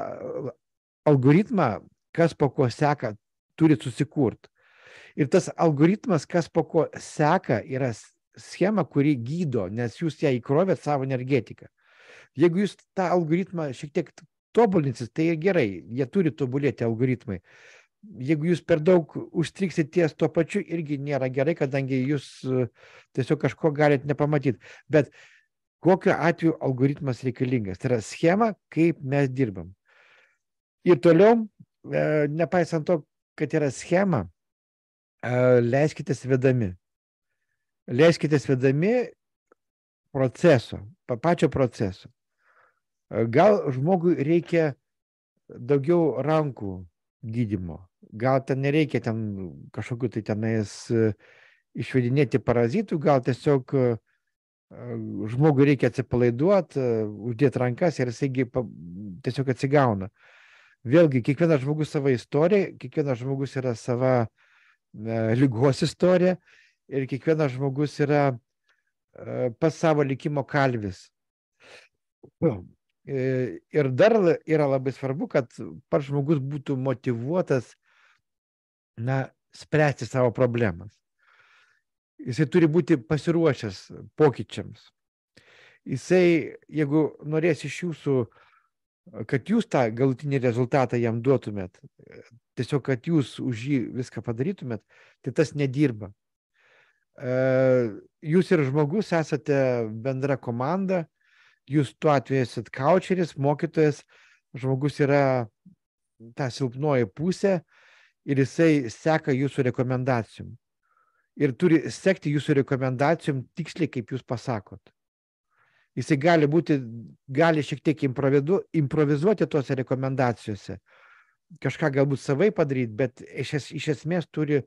algoritmą, kas po ko seka, turit susikurt. Ir tas algoritmas, kas po ko seka, yra schema, kuri gydo, nes jūs ją įkrovėt savo energetiką. Jeigu jūs tą algoritmą šiek tiek tobulinsit, tai gerai, jie turi tobulėti algoritmai. Jeigu jūs per daug užstriksit ties tuo pačiu, irgi nėra gerai, kadangi jūs tiesiog kažko galite nepamatyti. Bet kokiu atveju algoritmas reikalingas? Tai yra schema, kaip mes dirbam. Ir toliau, nepaisant to, kad yra schema, leiskitės vedami. Leiskitės vedami proceso, pačio proceso. Gal žmogui reikia daugiau rankų gydymo. Gal ten nereikia ten kažkokiu tai tenais išvedinėti parazitų, gal tiesiog žmogui reikia atsipalaiduoti, uždėti rankas ir jisai tiesiog atsigauna. Vėlgi, kiekvienas žmogus savo istorija, kiekvienas žmogus yra sava ligos istorija ir kiekvienas žmogus yra pas savo likimo kalvis. Ir dar yra labai svarbu, kad pats žmogus būtų motyvuotas, na, spręsti savo problemas. Jisai turi būti pasiruošęs pokyčiams. Jisai, jeigu norės iš jūsų, kad jūs tą galutinį rezultatą jam duotumėt, tiesiog, kad jūs už jį viską padarytumėt, tai tas nedirba. Jūs ir žmogus esate bendra komanda, jūs tuo atveju esat kaučeris, mokytojas, žmogus yra ta silpnoji pusė ir jisai seka jūsų rekomendacijom. Ir turi sekti jūsų rekomendacijom tiksliai, kaip jūs pasakot. Jisai gali šiek tiek improvizuoti tuose rekomendacijose. Kažką galbūt savai padaryti, bet iš esmės turi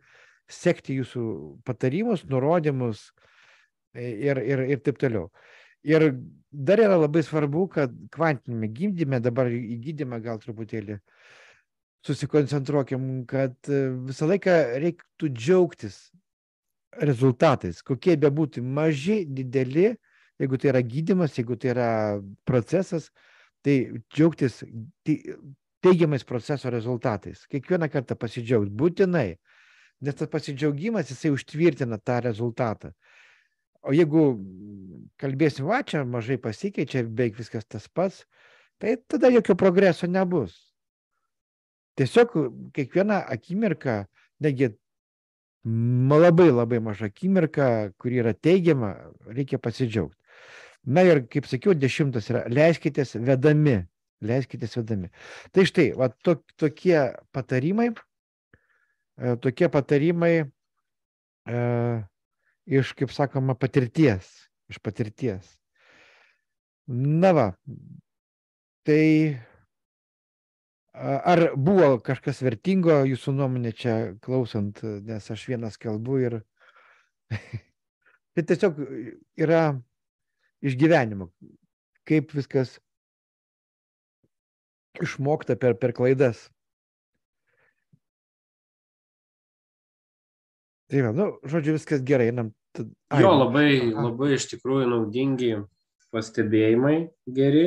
sekti jūsų patarimus, nurodymus ir taip toliau. Ir dar yra labai svarbu, kad kvantinėme gydyme, dabar į gydymą gal truputėlį susikoncentruokim, kad visą laiką reiktų džiaugtis rezultatais, kokie bebūtų maži, dideli, jeigu tai yra gydymas, jeigu tai yra procesas, tai džiaugtis teigiamais proceso rezultatais. Kiekvieną kartą pasidžiaugti, būtinai, nes tas pasidžiaugimas, jisai užtvirtina tą rezultatą. O jeigu kalbėsim, va, čia mažai pasikeičia, beveik viskas tas pats, tai tada jokio progreso nebus. Tiesiog kiekvieną akimirką, negi labai labai maža akimirka, kuri yra teigiama, reikia pasidžiaugti. Na ir, kaip sakiau, 10 yra leiskitės vedami. Leiskitės vedami. Tai štai, va, tokie patarimai iš, kaip sakoma, patirties. Iš patirties. Na va, tai ar buvo kažkas vertingo jūsų nuomonė čia klausant, nes aš vienas kalbu ir tai tiesiog yra iš gyvenimo, kaip viskas išmokta per klaidas. Tai va, nu, žodžiu, viskas gerai. Jo, labai iš tikrųjų naudingi pastebėjimai geri,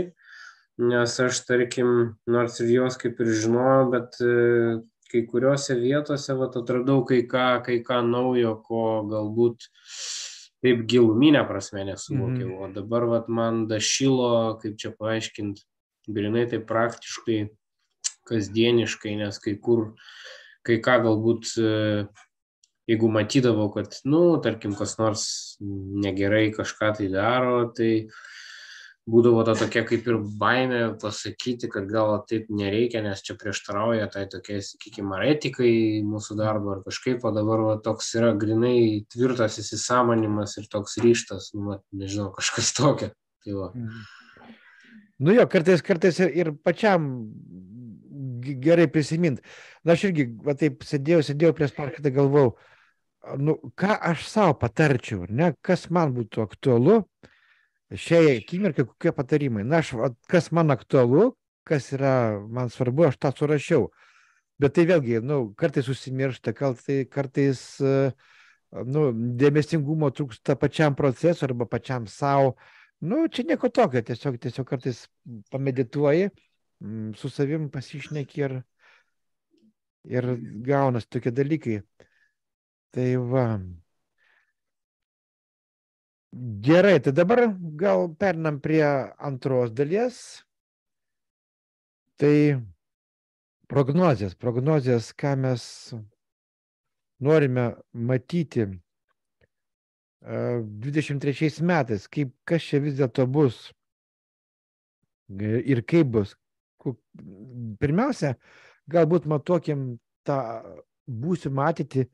nes aš, tarkim, nors ir jos kaip ir žinojau, bet kai kuriuose vietose atradau kai ką naujo, ko galbūt taip giluminę prasme nesuvokiau. O dabar man dašilo, kaip čia paaiškinti, grinai taip praktiškai, kasdieniškai, nes kai ką galbūt, jeigu matydavau, kad, tarkim, kas nors negerai kažką tai daro, tai būdavo tokia kaip ir baimė pasakyti, kad gal taip nereikia, nes čia prieštarauja tai tokiai, sakykime, etikai mūsų darbo ar kažkaip, o dabar toks yra grinai tvirtas įsisąmonimas ir toks ryžtas, nežinau, kažkas tokio. Tai va. Nu jo, kartais ir pačiam gerai prisimint. Na, aš irgi, taip sėdėjau prieš parketą, galvau, ką aš savo patarčiau, ne, kas man būtų aktualu, šiai akimirkai kokie patarimai. Na, kas man aktualu, kas yra man svarbu, aš tą surašiau. Bet tai vėlgi, kartais užsimiršta, kartais dėmesingumo trūksta pačiam procesui arba pačiam savo. Čia nieko tokio, tiesiog kartais pamedituoji, su savim pasišneki ir gaunas tokie dalykai. Tai va. Gerai, tai dabar gal perinam prie antros dalies. Tai prognozės, ką mes norime matyti 23 metais, kas čia vis dėlto bus ir kaip bus. Pirmiausia, galbūt matuokim tą būsimą ateitį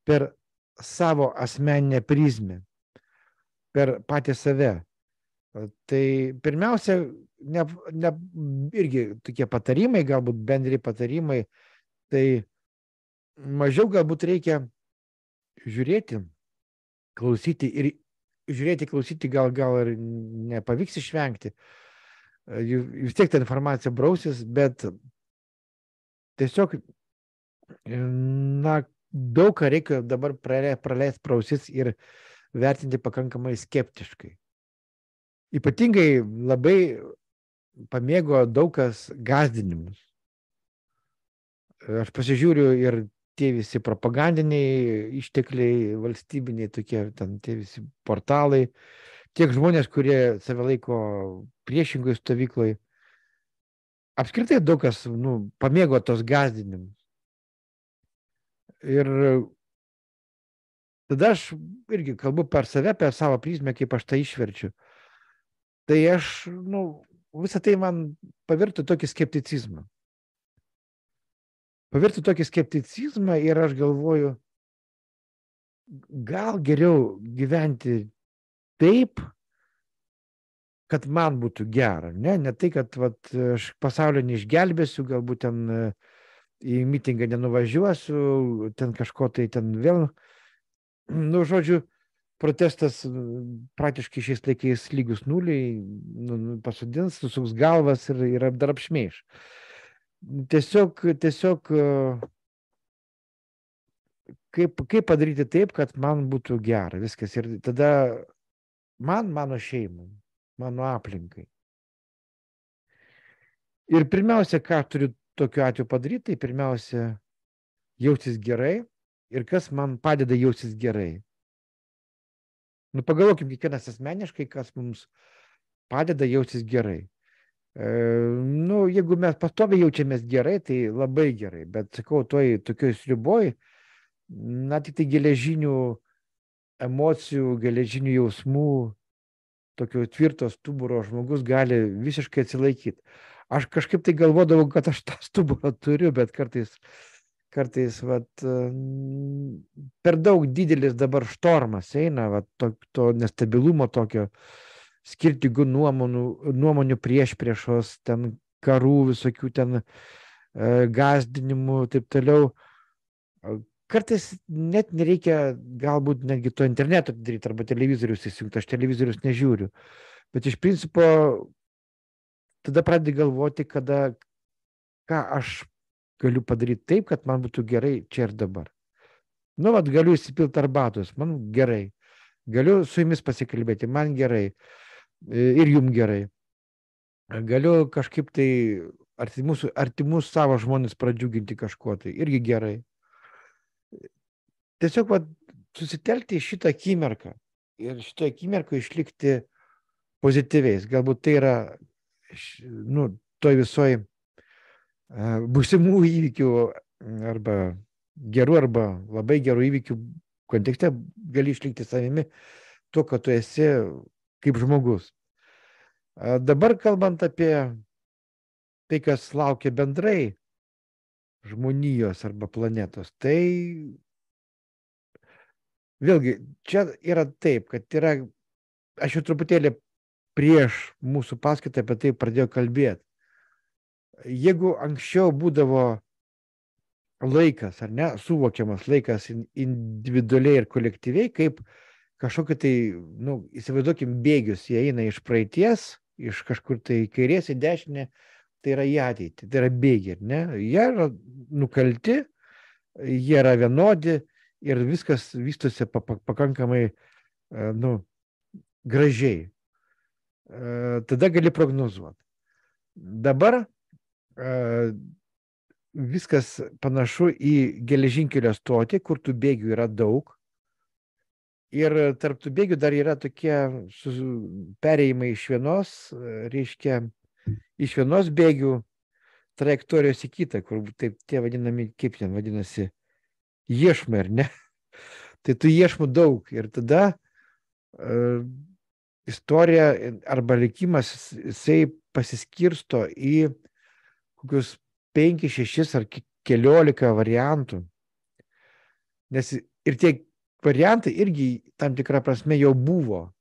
per savo asmeninę prizmę, per patį save. Tai pirmiausia, irgi tokie patarimai, galbūt bendri patarimai, tai mažiau galbūt reikia žiūrėti, klausyti ir klausyti gal ir nepavyks išvengti. Vis tiek ta informacija brausis, bet tiesiog, daug ką reikia dabar praleisti prausis ir vertinti pakankamai skeptiškai. Ypatingai labai pamėgo daug kas gąsdinimus. Aš pasižiūriu ir tie visi propagandiniai ištekliai, valstybiniai tokie, tie visi portalai, tiek žmonės, kurie save laiko priešingoje stovykloje. Apskritai daug kas pamėgo tos gąsdinimus. Ir tada aš irgi kalbu per save, per savo prizmę, kaip aš tai išverčiu. Tai aš, visą tai man pavirto tokį skepticizmą. Ir aš galvoju, gal geriau gyventi taip, kad man būtų gera. Ne tai, kad aš pasaulio neišgelbėsiu, galbūt ten į mitingą nenuvažiuosiu, ten kažko tai ten vėl. Žodžiu, protestas praktiškai šiais laikais lygus nuliai, pasodins, susuks galvas ir dar apšmeiš. Tiesiog kaip padaryti taip, kad man būtų gera viskas. Ir tada mano šeimai, mano aplinkai. Ir pirmiausia, ką turiu tokiu atveju padaryti, tai pirmiausia, jaustis gerai. Ir kas man padeda jaustis gerai. Pagalvokim kiekvienas asmeniškai, kas mums padeda jaustis gerai. Jeigu mes pastoviai jaučiamės gerai, tai labai gerai. Bet, sakau, tokioj sriuboj, tik tai geležinių emocijų, geležinių jausmų, tokio tvirto stuburo žmogus gali visiškai atsilaikyti. Aš kažkaip tai galvodavau, kad aš tą stuburą turiu, bet kartais per daug didelis dabar štormas eina, to nestabilumo tokio, skirtingų nuomonių priešpriešos, ten karų visokių, ten gąsdinimų, taip toliau. Kartais net nereikia galbūt netgi to interneto daryti arba televizorius įsijungti, aš televizorius nežiūriu. Bet iš principo tada pradedi galvoti, ką aš galiu padaryti taip, kad man būtų gerai čia ir dabar. Galiu įsipilti arbatos, man gerai. Galiu su jumis pasikalbėti, man gerai. Ir jums gerai. Galiu kažkaip tai artimus savo žmonės pradžiuginti kažkuo tai, irgi gerai. Tiesiog susitelkti į šitą akimirką ir šitą akimirką išlikti pozityviais. Galbūt tai yra, toj visoj būsimų įvykių arba gerų arba labai gerų įvykių kontekste gali išlikti savimi tuo, kad tu esi kaip žmogus. Dabar kalbant apie tai, kas laukia bendrai žmonijos arba planetos, tai vėlgi čia yra taip, kad aš jau truputėlį prieš mūsų paskaitą apie tai pradėjau kalbėti. Jeigu anksčiau būdavo laikas, ar ne, suvokiamas laikas individualiai ir kolektyviai, kaip kažkokį tai, įsivaizduokim bėgius, jie eina iš praeities, iš kažkur tai kairės į dešinę, tai yra į ateitį, tai yra bėgiai, ne? Jie yra nukalti, jie yra vienodi ir viskas vystosi pakankamai, gražiai. Tada gali prognozuoti. Dabar viskas panašu į geležinkelio stotį, kur tų bėgių yra daug. Ir tarp tų bėgių dar yra tokie perėjimai iš vienos bėgių trajektorijos į kitą, kur taip tie vadinami, kaip ten vadinasi, iešmai, ar ne? Tai tų iešmų daug. Ir tada istorija arba likimas, jisai pasiskirsto į kokius 5, 6 ar 14 variantų. Nes ir tie variantai irgi tam tikrą prasme jau buvo.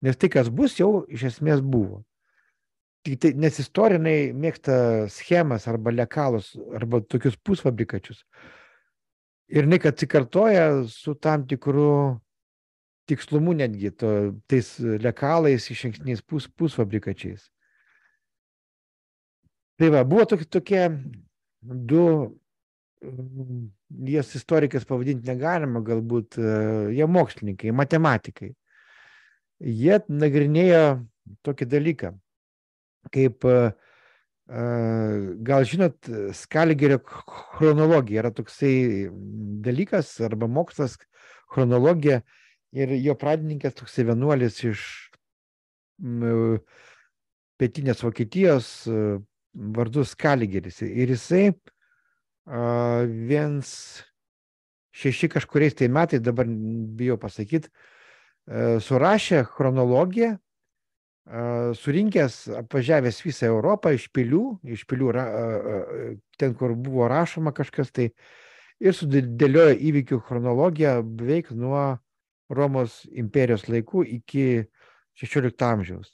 Nes tai, kas bus, jau iš esmės buvo. Nes istorinai mėgsta schemas arba lekalus, arba tokius pusfabrikačius. Ir kad atsikartoja su tam tikru tikslumu netgi, tais lekalais išankstiniais pusfabrikačiais. Tai buvo tokie du, jas istorikais pavadinti negalima, galbūt jie mokslininkai, matematikai. Jie nagrinėjo tokį dalyką, kaip, gal žinot, Skalgerio chronologija yra toksai dalykas arba mokslas, chronologija, ir jo pradininkas toksai vienuolis iš pietinės Vokietijos, vardu Skalgeris. Ir jisai 16 kažkuriais tai metais, dabar bijau pasakyti, surašė chronologiją surinkęs, apvažiavęs visą Europą iš pilių, ten, kur buvo rašoma kažkas, tai ir sudėliojo įvykių chronologiją beveik nuo Romos imperijos laikų iki 16 amžiaus.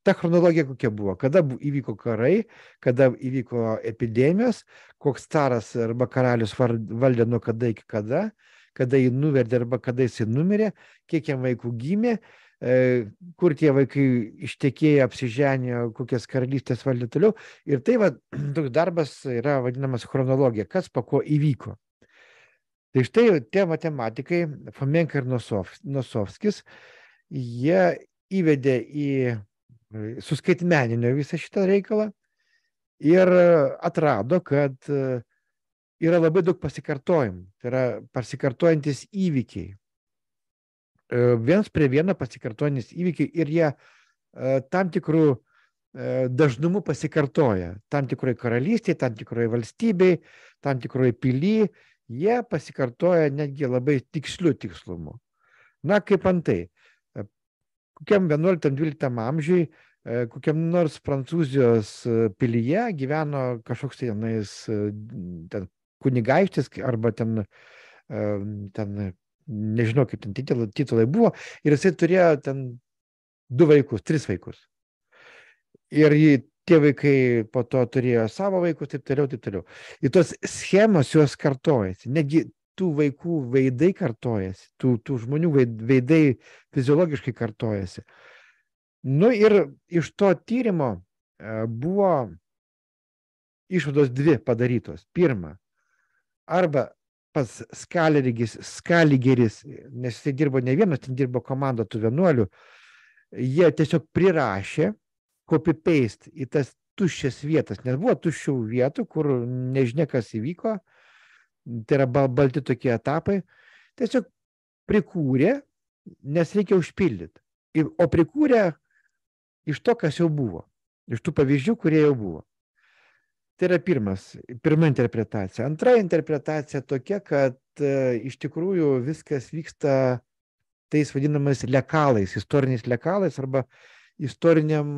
Ta chronologija kokia buvo, kada įvyko karai, kada įvyko epidemijos, koks caras arba karalius valdė nuo kada iki kada jį nuverdė arba kada jis numirė, kiek jam vaikų gimė, kur tie vaikai ištekėjo, apsiženė, kokias karalystės valdė toliau. Ir tai toks darbas yra vadinamas chronologija, kas po ko įvyko. Tai štai tie matematikai, Fomenka ir Nosovskis, jie įvedė suskaitmeninio visą šitą reikalą ir atrado, kad yra labai daug pasikartojimų. Tai yra pasikartojantis įvykiai. Viens prie vieno pasikartojantis įvykiai ir jie tam tikrų dažnumu pasikartoja. Tam tikroje karalystėje, tam tikroje valstybėje, tam tikroje pilyje, jie pasikartoja netgi labai tiksliu tikslumu. Na, kaip antai, kokiam 11-12 amžiui, kokiam nors Prancūzijos pilyje gyveno kažkoks ten kunigaikštis arba ten nežinau, kaip ten titulai buvo, ir jisai turėjo ten 2 vaikus, 3 vaikus. Ir tie vaikai po to turėjo savo vaikus, taip toliau. Ir tos schemos jos kartojasi, netgi tų vaikų veidai kartojasi, tų žmonių veidai fiziologiškai kartojasi. Nu ir iš to tyrimo buvo išvados 2 padarytos. Pirma, arba pas Skaligeris, nes jisai dirbo ne vienas, ten dirbo komanda tų vienuolių, jie tiesiog prirašė copy-paste į tas tuščias vietas, nes buvo tuščių vietų, kur nežinia kas įvyko, tai yra balti tokie etapai, tiesiog prikūrė, nes reikia užpildyti. O prikūrė iš to, kas jau buvo, iš tų pavyzdžių, kurie jau buvo. Tai yra pirma interpretacija. Antra interpretacija tokia, kad iš tikrųjų viskas vyksta tais vadinamais lekalais, istoriniais lekalais arba istoriniais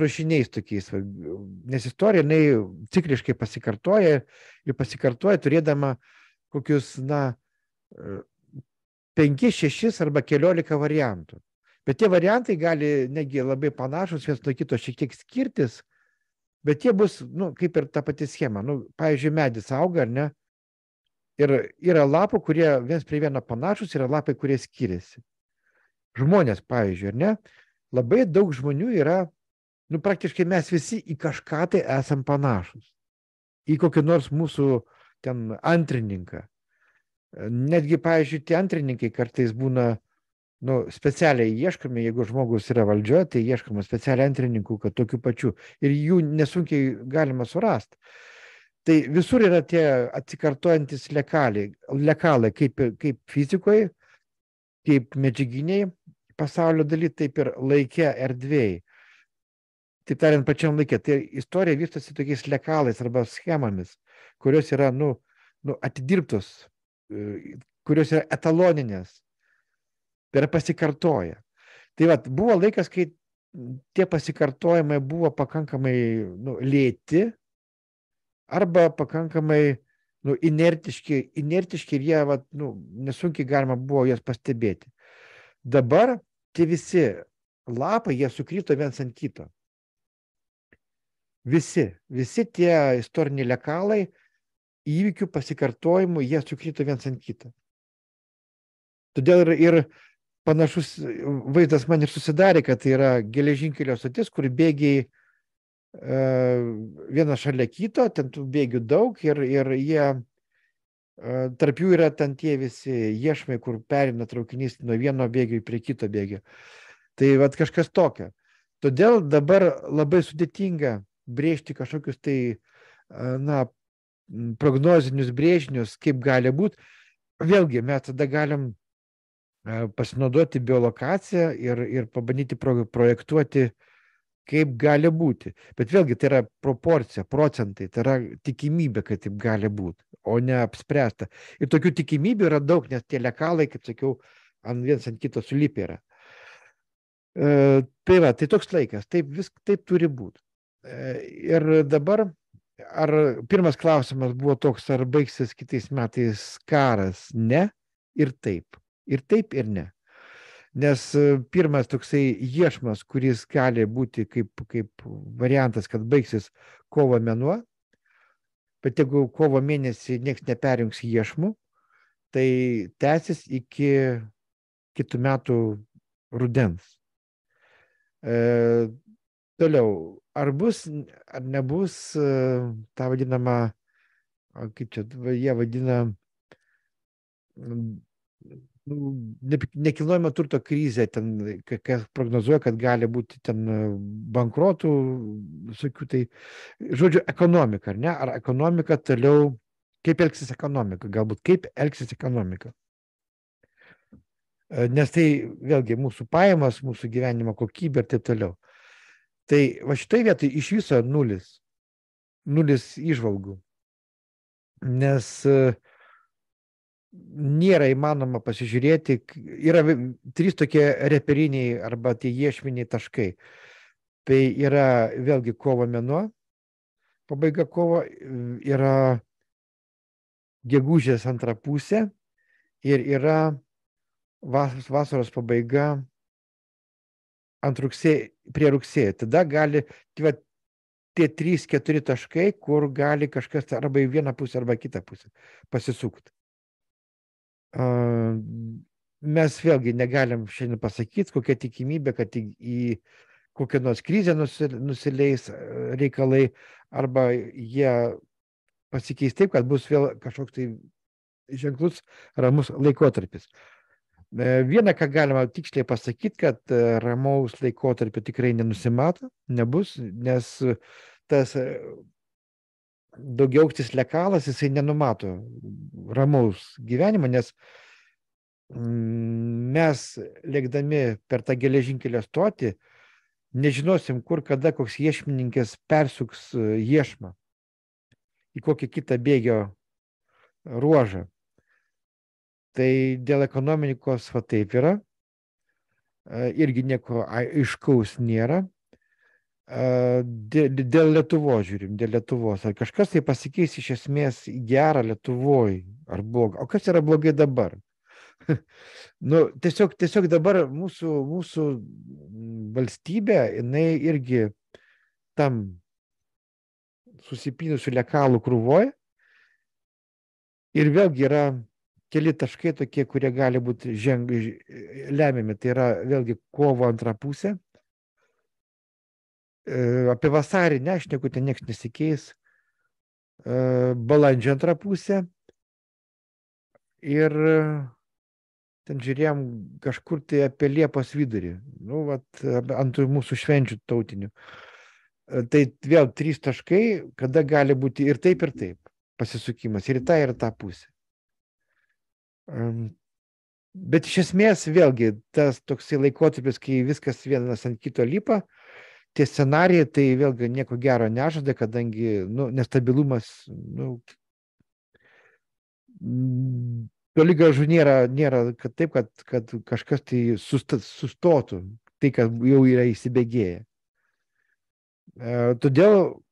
rašiniais tokiais. Nes istorija, jinai cikliškai pasikartoja ir pasikartoja turėdama kokius, 5, 6 arba 14 variantų. Bet tie variantai gali negi labai panašus, vienas nuo kito šiek tiek skirtis, bet jie bus, kaip ir ta pati schema. Pavyzdžiui, medis auga, ar ne? Ir yra lapų, kurie viens prie vieno panašus, yra lapai, kurie skiriasi. Žmonės, pavyzdžiui, ar ne? Labai daug žmonių yra, praktiškai mes visi į kažką tai esam panašus. Į kokį nors mūsų ten antrininką. Netgi, pavyzdžiui, tie antrininkai kartais būna specialiai ieškami, jeigu žmogus yra valdžioje, tai ieškama specialiai antrininkų, kad tokių pačių. Ir jų nesunkiai galima surasti. Tai visur yra tie atsikartojantis lekalai, kaip fizikoje, kaip medžiaginiai pasaulio daly, taip ir laike, erdvėje. Taip tariant, pačiam laike. Tai istorija vystosi tokiais lekalais arba schemomis, kurios yra atidirbtos, kurios yra etaloninės. Tai yra pasikartoja. Tai buvo laikas, kai tie pasikartojimai buvo pakankamai lėti arba pakankamai inertiški ir jie nesunkiai galima buvo jas pastebėti. Dabar tie visi lapai, jie sukrito viens ant kito. Visi tie istoriniai lekalai įvykių pasikartojimų, jie sukrito viens ant kito. Todėl ir panašus vaizdas man ir susidarė, kad tai yra geležinkelio stotis, kur bėgiai vienas šalia kito, ten tų bėgių daug ir jie, tarp jų yra ten tie visi iešmai, kur perina traukinys nuo vieno bėgio prie kito bėgio. Tai kažkas tokio. Todėl dabar labai sudėtinga brėžti kažkokius tai, prognozinius brėžinius, kaip gali būti. Vėlgi, mes tada galim pasinaudoti biolokaciją ir pabandyti projektuoti, kaip gali būti. Bet vėlgi tai yra proporcija, procentai, tai yra tikimybė, kad taip gali būti, o ne apspręsta. Ir tokių tikimybių yra daug, nes tie lekalai, kaip sakiau, viens ant kito sulipę yra. Tai va, tai toks laikas, taip turi būti. Ir dabar, ar pirmas klausimas buvo toks, ar baigsis kitais metais karas? Ne, ir taip. Ir taip, ir ne. Nes pirmas toksai iešmas, kuris gali būti kaip variantas, kad baigsis kovo mėnuo, bet jeigu kovo mėnesį nieks neperjungs iešmų, tai tęsis iki kitų metų rudens. Toliau, ar nebus ta vadinama, kaip čia jie vadina, nekilnojamo turto krizė, ten kas prognozuoja, kad gali būti ten bankrotų, visokių tai, žodžiu, ekonomika, ar ne? Ar ekonomika toliau, kaip elgsis ekonomika, galbūt kaip elgsis ekonomika. Nes tai vėlgi mūsų pajamas, mūsų gyvenimo kokybė ir taip toliau. Tai va šitai vietai iš viso nulis įžvalgų. Nes nėra įmanoma pasižiūrėti, yra 3 tokie reperiniai arba tie iešminiai taškai. Tai yra vėlgi kovo mėnuo, pabaiga kovo, yra gegužės antra pusė ir yra vasaros pabaiga prie rugsėjo. Tada gali tie 3-4 taškai, kur gali kažkas arba į vieną pusę arba kitą pusę pasisukti. Mes vėlgi negalim šiandien pasakyti, kokia tikimybė, kad į kokią nors krizę nusileis reikalai, arba jie pasikeis taip, kad bus vėl kažkoks tai ženklus ramus laikotarpis. Viena, ką galima tiksliai pasakyti, kad ramaus laikotarpio tikrai nenusimato, nebus, nes tas daugiaaukštis lekalas, jisai nenumato ramaus gyvenimo, nes mes lėkdami per tą geležinkelio stotį nežinosim, kur, kada koks iešmininkas persuks iešmą į kokį kitą bėgio ruožą. Tai dėl ekonomikos va taip yra, irgi nieko aiškaus nėra. Dėl Lietuvos žiūrim, dėl Lietuvos. Ar kažkas tai pasikeis iš esmės į gerą Lietuvoj, ar blogą? O kas yra blogai dabar? Tiesiog dabar mūsų valstybė, jinai irgi tam susipynusių lekalų krūvoje. Ir vėlgi yra keli taškai tokie, kurie gali būti lemiami. Tai yra vėlgi kovo antra pusė. Apie vasarį nešneku, ten nieks nesikeis. Balandžio antra pusė. Ir ten žiūrėjom kažkur tai apie Liepos vidurį. Ant mūsų švenčių tautinių. Tai vėl 3 taškai, kada gali būti ir taip pasisukimas. Ir į tą pusę. Bet iš esmės vėlgi tas toksai laikotarpis, kai viskas vienas ant kito lipa, tie scenarijai tai vėlgi nieko gero nežada, kadangi nestabilumas toli gražu nėra kad taip, kad kažkas tai sustotų, tai kad jau yra įsibėgėję. Todėl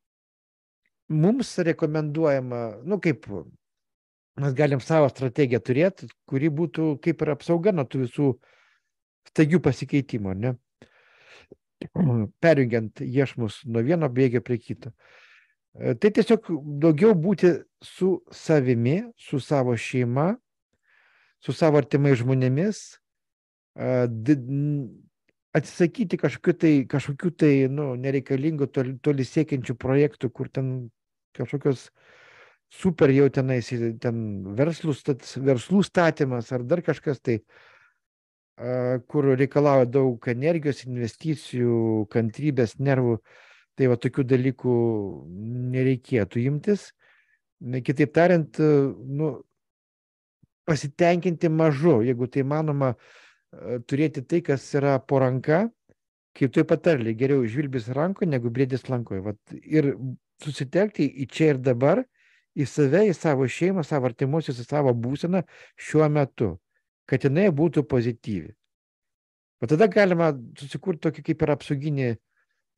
mums rekomenduojama, kaip mes galim savo strategiją turėti, kuri būtų kaip ir apsauga nuo tų visų staigių pasikeitimų, ne? Perjungiant iešmus nuo vieno bėgio prie kito. Tai tiesiog daugiau būti su savimi, su savo šeima, su savo artimais žmonėmis, atsisakyti kažkokių tai nereikalingų, toli siekiančių projektų, kur ten kažkokios super jau tenais, ten verslų statymas ar dar kažkas tai, kur reikalauja daug energijos, investicijų, kantrybės, nervų, tai va tokių dalykų nereikėtų imtis. Kitaip tariant, pasitenkinti mažu, jeigu tai manoma turėti tai, kas yra po ranka, kaip tai patarliai, geriau žvilbis ranko, negu briedis lankoje. Ir susitelkti į čia ir dabar, į save, į savo šeimą, savo artimuosius, į savo būseną šiuo metu, kad jinai būtų pozityvi. O tada galima susikurti tokį kaip ir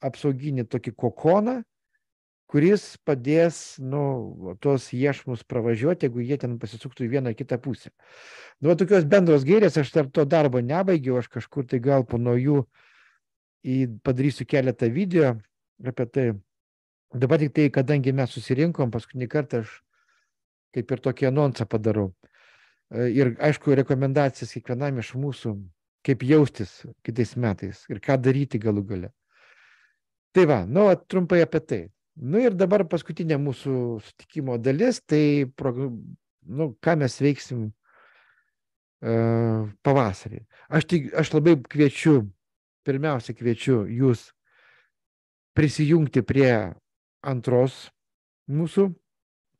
apsauginį tokį kokoną, kuris padės, tuos iešmus pravažiuoti, jeigu jie ten pasisuktų į vieną ar kitą pusę. Tokios bendros gairės, aš dar to darbo nebaigiau, aš kažkur tai gal po naujų padarysiu keletą video apie tai. Dabar tik tai, kadangi mes susirinkom, paskutinį kartą aš kaip ir tokį anonsą padarau. Ir aišku, rekomendacijas kiekvienam iš mūsų, kaip jaustis kitais metais ir ką daryti galų gale. Tai va, trumpai apie tai. Ir dabar paskutinė mūsų sutikimo dalis, tai ką mes veiksim pavasarį. Aš labai pirmiausia kviečiu jūs prisijungti prie antros mūsų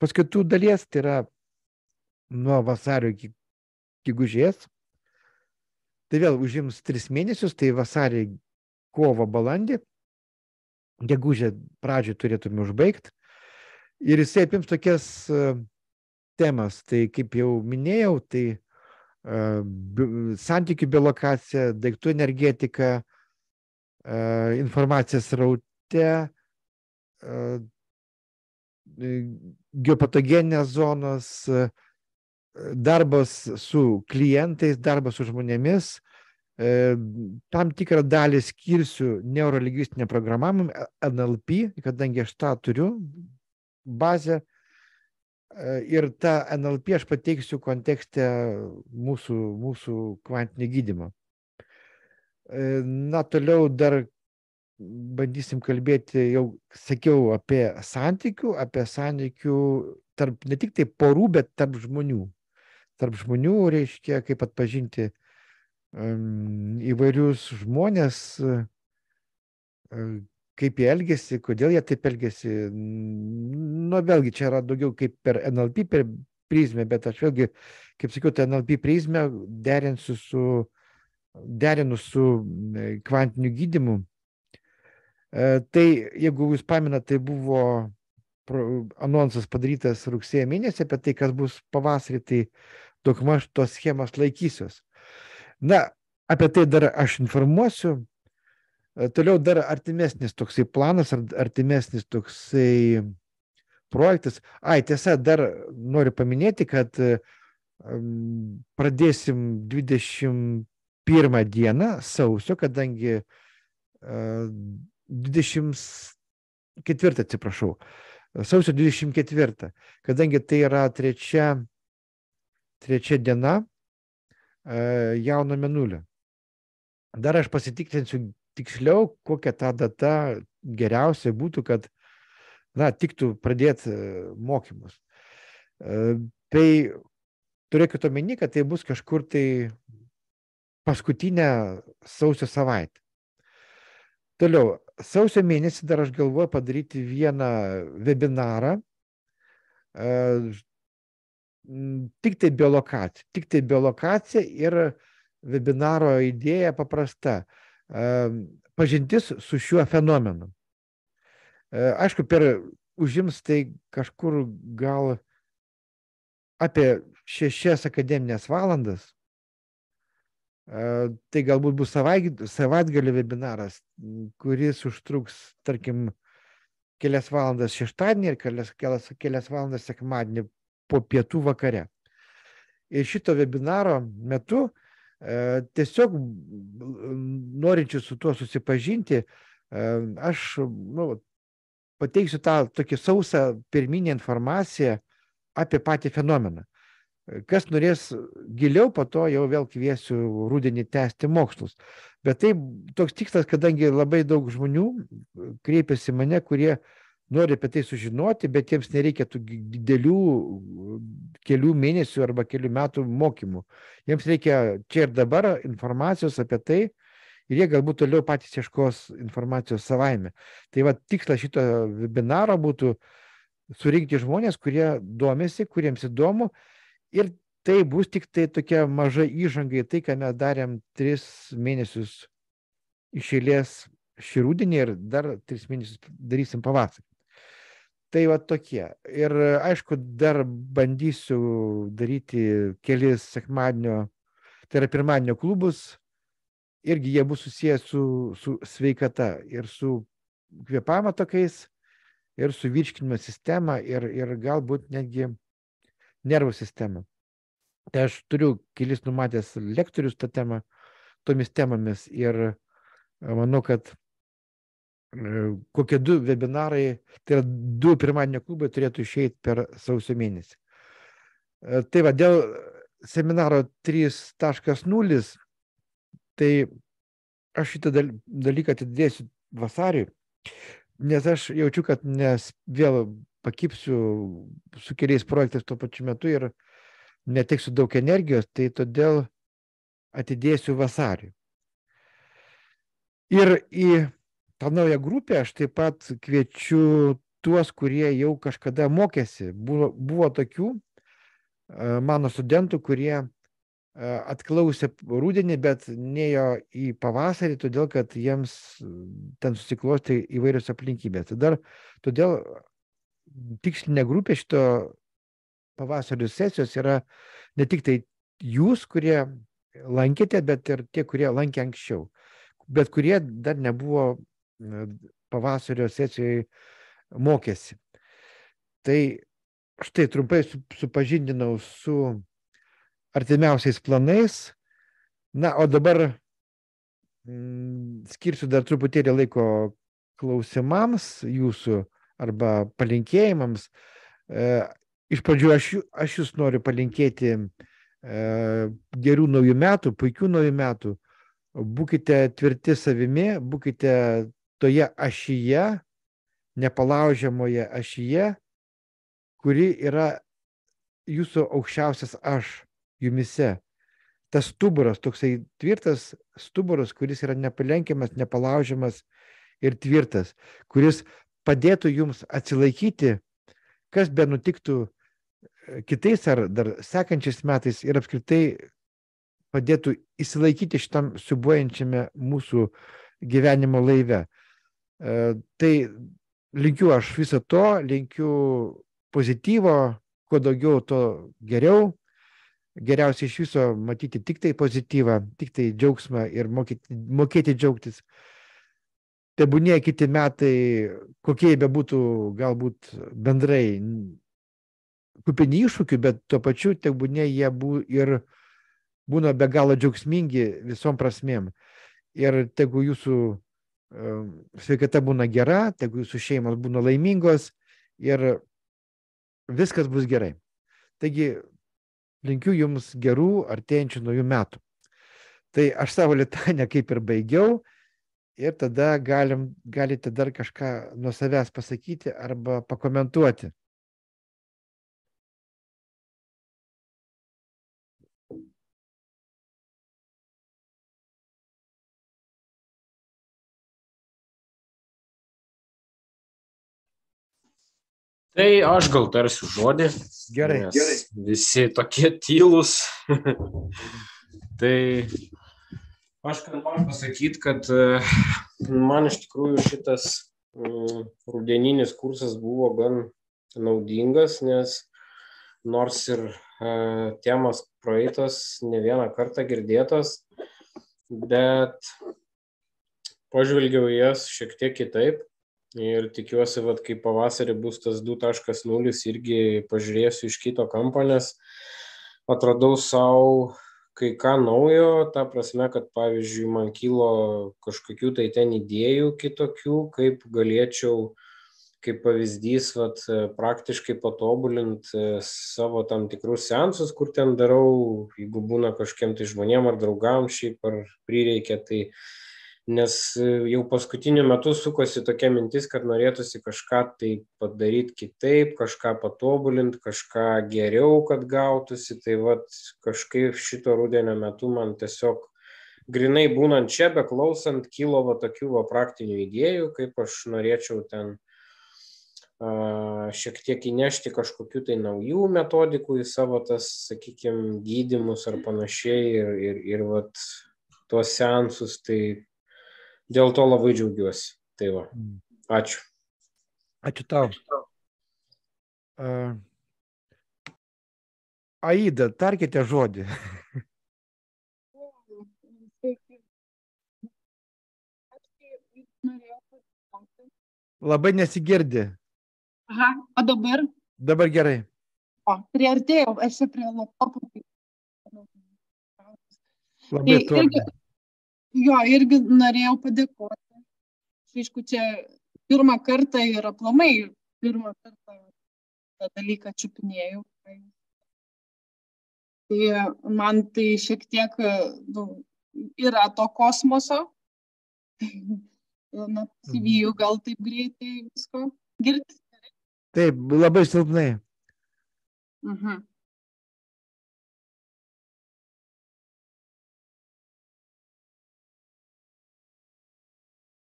paskaitų dalies, tai yra nuo vasario iki gegužės. Tai vėl užims 3 mėnesius, tai vasarį, kovą, balandį. Gegužę pradžioj turėtume užbaigti. Ir jisai apims tokias temas, tai kaip jau minėjau, tai santykių biolokacija, daiktų energetika, informacija sraute, geopatogeninės zonos, darbas su klientais, darbas su žmonėmis. Tam tikrą dalį skirsiu neurolingvistiniam programavimui, NLP, kadangi aš tą turiu bazę. Ir tą NLP aš pateiksiu kontekste mūsų kvantinio gydymo. Toliau dar bandysim kalbėti, jau sakiau, apie santykių tarp ne tik tai porų, bet tarp žmonių. Tarp žmonių reiškia, kaip atpažinti įvairius žmonės, kaip jie elgesi, kodėl jie taip elgesi. Vėlgi, čia yra daugiau kaip per NLP, per prizmę, bet aš vėlgi, kaip sakiau, tą NLP prizmę derinu su kvantiniu gydymu. Tai, jeigu jūs pamenat, tai buvo anonsas padarytas rugsėjo mėnesį apie tai, kas bus pavasarį, tai daugmaž tos schemas laikysios. Apie tai dar aš informuosiu. Toliau dar artimesnis toksai planas, artimesnis toksai projektas. Tiesa, dar noriu paminėti, kad pradėsim 21 dieną sausio, kadangi 24, atsiprašau, sausio 24, kadangi tai yra trečia diena jauno mėnulio. Dar aš pasitikrinsiu tiksliau, kokia ta data geriausia būtų, kad tiktų pradėti mokymus. Tai turėkite omeny, kad tai bus kažkur tai paskutinę sausio savaitę. Toliau, sausio mėnesį dar aš galvoju padaryti vieną webinarą, tik tai biolokacija ir webinaro idėja paprasta. Pažintis su šiuo fenomenu. Aišku, užims tai kažkur gal apie 6 akademinės valandas. Tai galbūt bus savaitgalio webinaras, kuris užtruks, tarkim, kelias valandas šeštadienį ir kelias valandas sekmadienį po pietų vakare. Ir šito webinaro metu tiesiog norinčių su tuo susipažinti, aš pateiksiu tą tokį sausą pirminę informaciją apie patį fenomeną. Kas norės giliau, po to jau vėl kviesiu rudenį tęsti mokslus. Bet tai toks tikslas, kadangi labai daug žmonių kreipiasi mane, kurie nori apie tai sužinoti, bet jiems nereikia tų didelių kelių mėnesių arba kelių metų mokymų. Jiems reikia čia ir dabar informacijos apie tai ir jie galbūt toliau patys ieškos informacijos savaime. Tai tikslas šito webinaro būtų surinkti žmonės, kurie domisi, kuriems įdomu. Ir tai bus tik tai tokia maža įžanga į tai, ką mes darėm 3 mėnesius iš eilės šį rudenį ir dar 3 mėnesius darysim pavasarį. Tai tokie. Ir aišku, dar bandysiu daryti kelis sekmadienio, tai yra pirmadienio klubus, irgi jie bus susijęs su sveikata ir su kvėpavimo takais, ir su virškinimo sistema, ir galbūt netgi nervų sistema. Tai aš turiu kelis numatęs lektorius tą temą, tomis temomis ir manau, kad kokie 2 webinarai, tai yra 2 pirmadienio klubai turėtų išeiti per sausio mėnesį. Tai va, dėl seminaro 3.0, tai aš šitą dalyką atidėsiu vasariui, nes aš jaučiu, kad nes vėl pakipsiu su keliais projektais tuo pačiu metu ir neteksiu daug energijos, tai todėl atidėsiu vasariui. Ir į tą naują grupę aš taip pat kviečiu tuos, kurie jau kažkada mokėsi. Buvo tokių mano studentų, kurie atklausė rudenį, bet nėjo į pavasarį, todėl kad jiems ten susiklosti įvairios aplinkybės. Todėl tikslinė grupė šito pavasario sesijos yra ne tik tai jūs, kurie lankėte, bet ir tie, kurie lankė anksčiau, bet kurie dar nebuvo pavasario sesijoje mokėsi. Tai štai trumpai supažindinau su artimiausiais planais. Na, o dabar skirsiu dar truputėlį laiko klausimams jūsų arba palinkėjimams. Iš pradžių aš jūs noriu palinkėti gerų naujų metų, puikių naujų metų. Būkite tvirti savimi, būkite toje ašyje, nepalaužiamoje ašyje, kuri yra jūsų aukščiausias aš jumise. Tas stuburas, toksai tvirtas stuburas, kuris yra nepalenkiamas, nepalaužiamas ir tvirtas, kuris padėtų jums atsilaikyti, kas be nutiktų kitais ar dar sekančiais metais ir apskritai padėtų įsilaikyti šitam siūbuojančiame mūsų gyvenimo laive. Tai linkiu aš viso to, linkiu pozityvo, kuo daugiau, to geriau. Geriausia iš viso matyti tik tai pozityvą, tik tai džiaugsmą ir mokėti džiaugtis. Tebūnie kiti metai, kokie bebūtų galbūt bendrai kupini iššūkių, bet tuo pačiu tebūnie jie ir būna be galo džiaugsmingi visom prasmėm. Ir tegu jūsų sveikata būna gera, tegu jūsų šeimos būna laimingos ir viskas bus gerai. Taigi, linkiu jums gerų artėjančių naujų metų. Tai aš savo litanę kaip ir baigiau ir tada galite dar kažką nuo savęs pasakyti arba pakomentuoti. Tai aš gal tarsiu žodį. Gerai. Visi tokie tylus. Tai aš noriu pasakyti, kad man iš tikrųjų šitas rudeninis kursas buvo gan naudingas, nes nors ir temos praeitos ne vieną kartą girdėtos, bet pažvelgiau jas šiek tiek kitaip. Ir tikiuosi, kai pavasarį bus tas 2.0, irgi pažiūrėsiu iš kito kampo, nes atradau savo kai ką naujo, ta prasme, kad pavyzdžiui, man kilo kažkokių tai ten idėjų kitokių, kaip galėčiau, kaip pavyzdys, praktiškai patobulinti savo tam tikrus seansus, kur ten darau, jeigu būna kažkiem tai žmonėm ar draugam šiaip ar prireikia, tai nes jau paskutiniu metu sukosi tokia mintis, kad norėtųsi kažką tai padaryti kitaip, kažką patobulinti, kažką geriau, kad gautųsi. Tai kažkaip šito rudenio metu man tiesiog grinai būnant čia, beklausant, kilo tokių praktinių idėjų, kaip aš norėčiau ten šiek tiek įnešti kažkokių tai naujų metodikų į savo tas, sakykime, gydymus ar panašiai ir tuos seansus. Tai dėl to labai džiaugiuosi. Tai va. Ačiū. Ačiū tau. Aida, tarkite žodį. Labai nesigirdi. Aha, o dabar? Dabar gerai. O, priartėjau, esi prie laptopų. Labai Tai irgi norėjau padėkoti. Aišku, čia pirmą kartą ir aplamai pirmą kartą tą dalyką čiupinėjau. Tai man tai šiek tiek yra to kosmoso. Pasivijau gal taip greitai visko. Girdite? Taip, labai silpnai.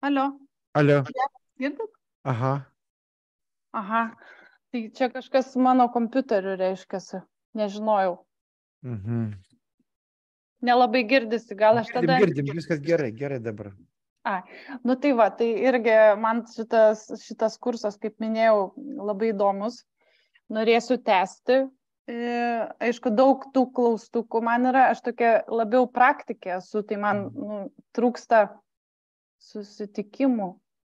Alio. Alio. Girdit? Aha. Tai čia kažkas mano kompiuteriu reiškiasi. Nežinojau. Nelabai girdisi, gal aš tada... Girdim, viskas gerai dabar. Nu tai va, tai irgi man šitas kursas, kaip minėjau, labai įdomus. Norėsiu tęsti. Aišku, daug tų klaustukų man yra, aš tokia labiau praktikė esu, tai man trūksta susitikimų,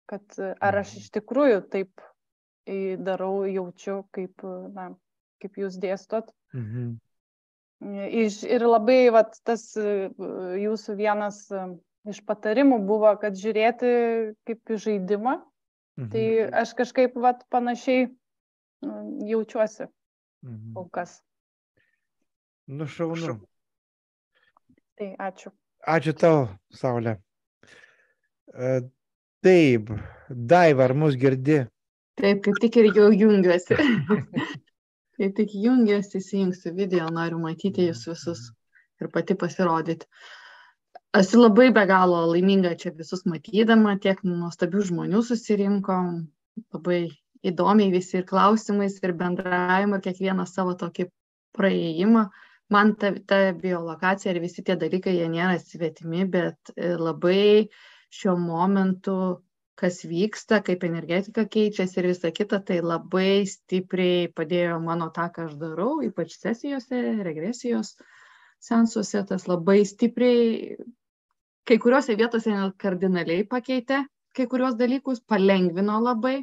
kad ar aš iš tikrųjų taip darau, jaučiu, kaip jūs dėstot. Ir labai tas jūsų vienas iš patarimų buvo, kad žiūrėti kaip į žaidimą. Tai aš kažkaip panašiai jaučiuosi kol kas. Nu, šaunu. Tai ačiū. Ačiū tau, Saulė. Taip, Daiva, ar mus girdi? Taip, kaip tik ir jau jungiuosi. Kaip tik jungiuosi, įsijungsiu video, noriu matyti jūs visus ir pati pasirodyti. Esu labai be galo laiminga čia visus matydama, tiek nuostabių žmonių susirinkom, labai įdomiai visi ir klausimais, ir bendravimą, ir kiekvieną savo tokį praėjimą. Man ta biolokacija ir visi tie dalykai, jie nėra svetimi, bet labai šiuo momentu, kas vyksta, kaip energetika keičiasi ir visa kita, tai labai stipriai padėjo mano tą, ką aš darau, ypač sesijose, regresijos sensuose, tas labai stipriai, kai kuriuose vietose kardinaliai pakeitė kai kuriuos dalykus, palengvino labai.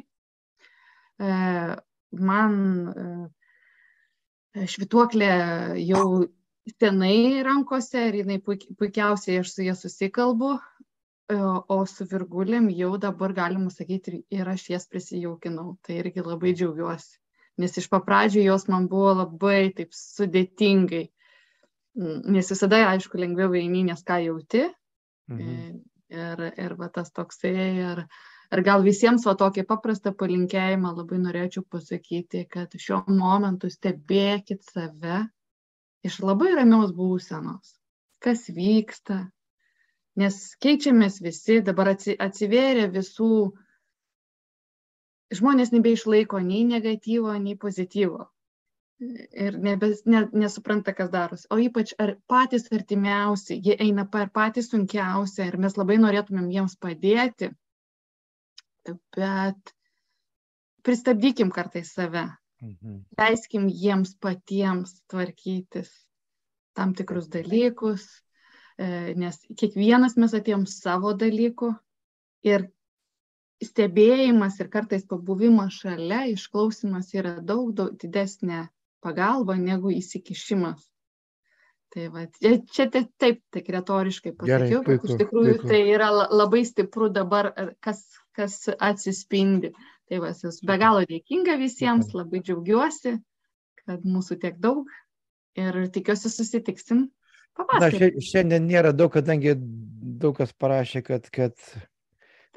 Man švytuoklė jau senai rankose ir jinai puikiausiai aš su ja susikalbu, o su virgulėm jau dabar galima sakyti ir aš jas prisijaukinau. Tai irgi labai džiaugiuosi, nes iš pradžių jos man buvo labai taip sudėtingai, nes visada, aišku, lengviau eini, nes ką jauti. Ir tas toksai, ir gal visiems tokį paprastą palinkėjimą labai norėčiau pasakyti, kad šiuo momentu stebėkit save iš labai ramios būsenos, kas vyksta, nes keičiamės visi, dabar atsivėrė visų, žmonės nebeišlaiko nei negatyvo, nei pozityvo. Ir nesupranta, kas darosi. O ypač patys artimiausi, jie eina per patys sunkiausią ir mes labai norėtumėm jiems padėti, bet pristabdykim kartais save. Leiskim jiems patiems tvarkytis tam tikrus dalykus, nes kiekvienas mes atėjom savo dalykų ir stebėjimas ir kartais pabuvimas šalia, išklausimas yra daug didesnė pagalba negu įsikišimas. Tai čia taip retoriškai pasakiau, bet iš tikrųjų tai yra labai stipru dabar, kas atsispindi. Tai esu be galo dėkinga visiems, labai džiaugiuosi, kad mūsų tiek daug ir tikiuosi susitiksim pavasarį. Na, šiandien nėra daug, kadangi daug kas parašė, kad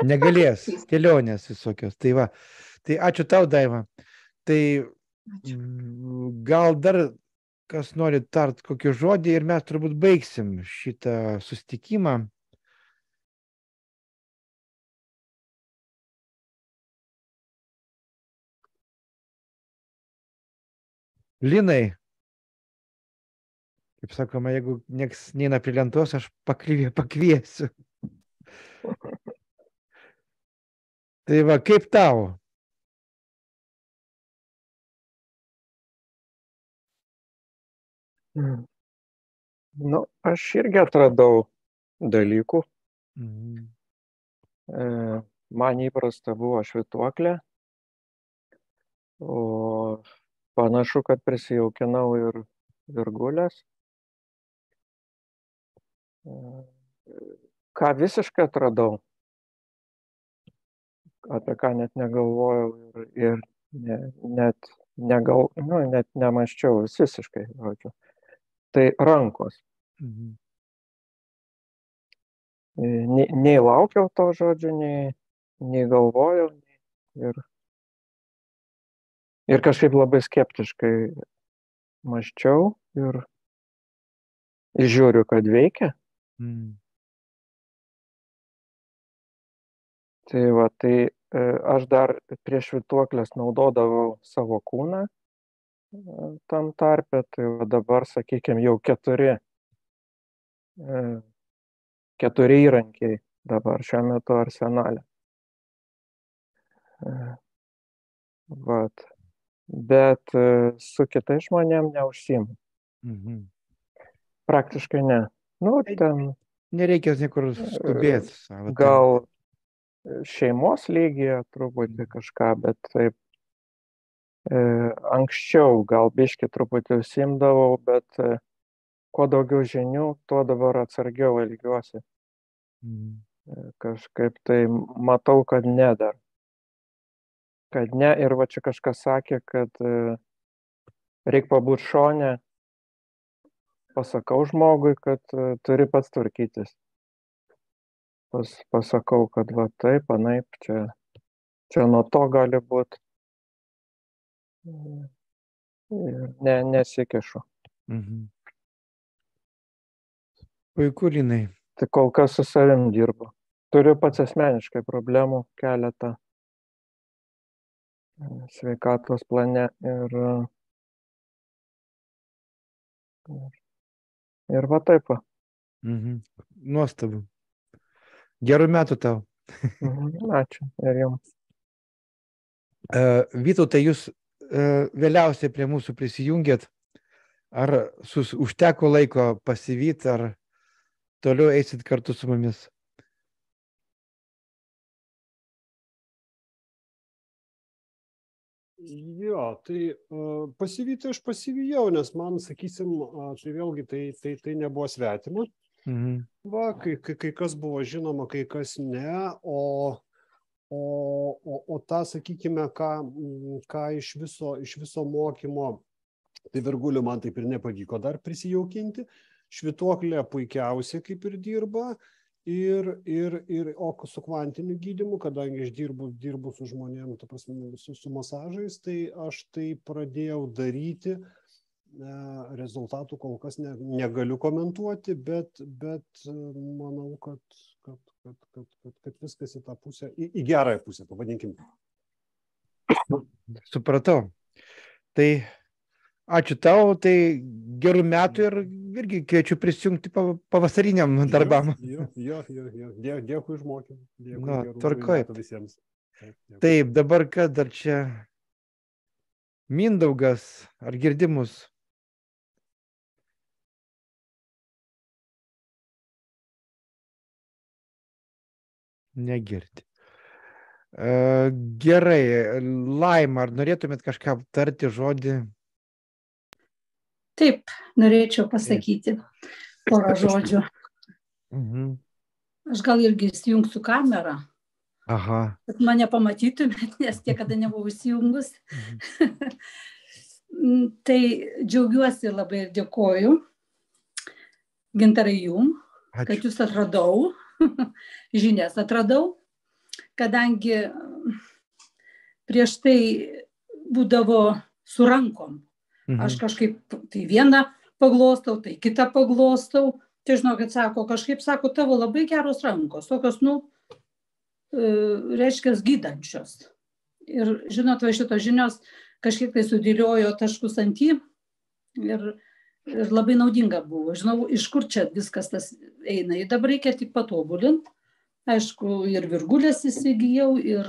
negalės, kelionės visokios. Tai ačiū tau, Daiva. Tai gal dar kas nori tart kokį žodį ir mes turbūt baigsim šitą susitikimą. Linai, kaip sakoma, jeigu nieks neina prie lentos, aš pakviesiu. Tai va, kaip tau? Nu, aš irgi atradau dalykų. man įprasta buvo švytuoklė, o panašu, kad prisijaukinau ir virgulės. Ką visiškai atradau, apie ką net negalvojau ir net nemaščiau visiškai, žodžiu. Tai rankos. Nei laukiau to žodžio, nei galvojau. Ir kažkaip labai skeptiškai mąsčiau ir žiūriu, kad veikia. Tai va, aš dar prieš švytuoklės naudodavau savo kūną tam tarpe, tai va dabar, sakykime, jau 4 įrankiai dabar šiuo metu arsenale. Vat. Bet su kitais žmonėm neužsiimu. Praktiškai ne. Nu, ten Nereikia niekur skubėti. gal šeimos lygyje truputį kažką, bet taip anksčiau gal biškį truputį užsiimdavau, bet kuo daugiau žinių, tuo dabar atsargiau elgiuosi. Kažkaip tai matau, kad ne dar. Kad ne, ir va čia kažkas sakė, kad reikia pabūti šone, pasakau žmogui, kad turi pats tvarkytis. Pasakau, kad va taip, anaip, čia nuo to gali būti. Nesikešu. Puiku, Linai. Tai kol kas su savim dirbu. Turiu pats asmeniškai problemų keletą sveikatos plane ir va taip va. Nuostabu. Gerų metų tau. Ačiū ir jums. Vytautai, jūs vėliausiai prie mūsų prisijungėt. Ar užteko laiko pasivyti, ar toliau eisit kartu su mumis? Jo, tai pasivyti aš pasivijau, nes man, sakysim, tai vėlgi tai nebuvo svetima. Va, kai kas buvo žinoma, kai kas ne, o tą, sakykime, ką iš viso mokymo, tai virgulių man taip ir nepavyko dar prisijaukinti. Švytuoklė puikiausiai kaip ir dirba, o su kvantiniu gydymu, kadangi aš dirbu su žmonėm, ta prasme, su masažais, tai aš tai pradėjau daryti. Rezultatų kol kas negaliu komentuoti, bet manau, kad viskas į tą pusę, į gerąją pusę, pavadinkim. Supratau. Tai ačiū tau, tai gerų metų ir irgi kviečiu prisijungti pavasariniam darbam. Jo. Dėkui už mokymą. Na, tvarkoj. Visiems. Taip, dabar kas dar čia? Mindaugas, ar girdimus? Negirdi. Gerai, Laima, ar norėtumėt kažką aptarti žodį? Taip, norėčiau pasakyti porą žodžių. Aš gal irgi įsijungsiu kamerą, kad mane pamatytumėt, nes niekada nebuvau įsijungus. Tai džiaugiuosi labai ir dėkoju, Gintarai, jum, kad jūs atradau, žinias atradau, kadangi prieš tai būdavo su rankom. Aš kažkaip tai vieną paglostau, tai kitą paglostau. Tai žinokit, kažkaip sako, tavo labai geros rankos, tokios, reiškia, gydančios. Ir žinot, va šitos žinios kažkiek tai sudėliojo taškus ant į ir labai naudinga buvo. Žinau, iš kur čia viskas tas eina. Ir dabar reikia tik patobulinti. Aišku, ir virgulės įsigijau, ir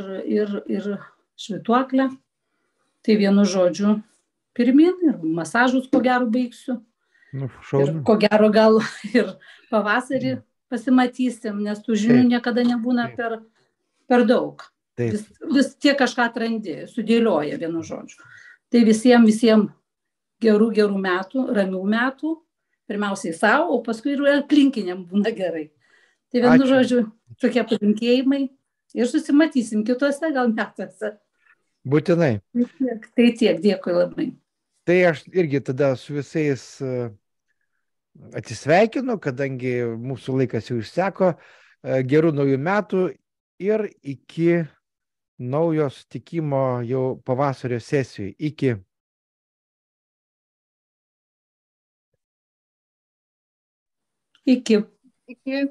švytuoklę. Tai vienu žodžiu pirmin, ir masažus ko gero baigsiu. Ir ko gero gal ir pavasarį pasimatysim, nes tų žinių niekada nebūna per per daug. Vis tiek kažką atrandi, sudėlioja vienu žodžiu. Tai visiems gerų metų, ramių metų, pirmiausiai savo, o paskui ir aplinkiniam būna gerai. Tai vienu žodžiu, tokie palinkėjimai ir susimatysim kitose gal metuose. Būtinai. Tai tiek, dėkui labai. Tai aš irgi tada su visais atsisveikinu, kadangi mūsų laikas jau išseko. Gerų naujų metų ir iki naujo sutikimo jau pavasario sesijai. Iki. Iki. Iki.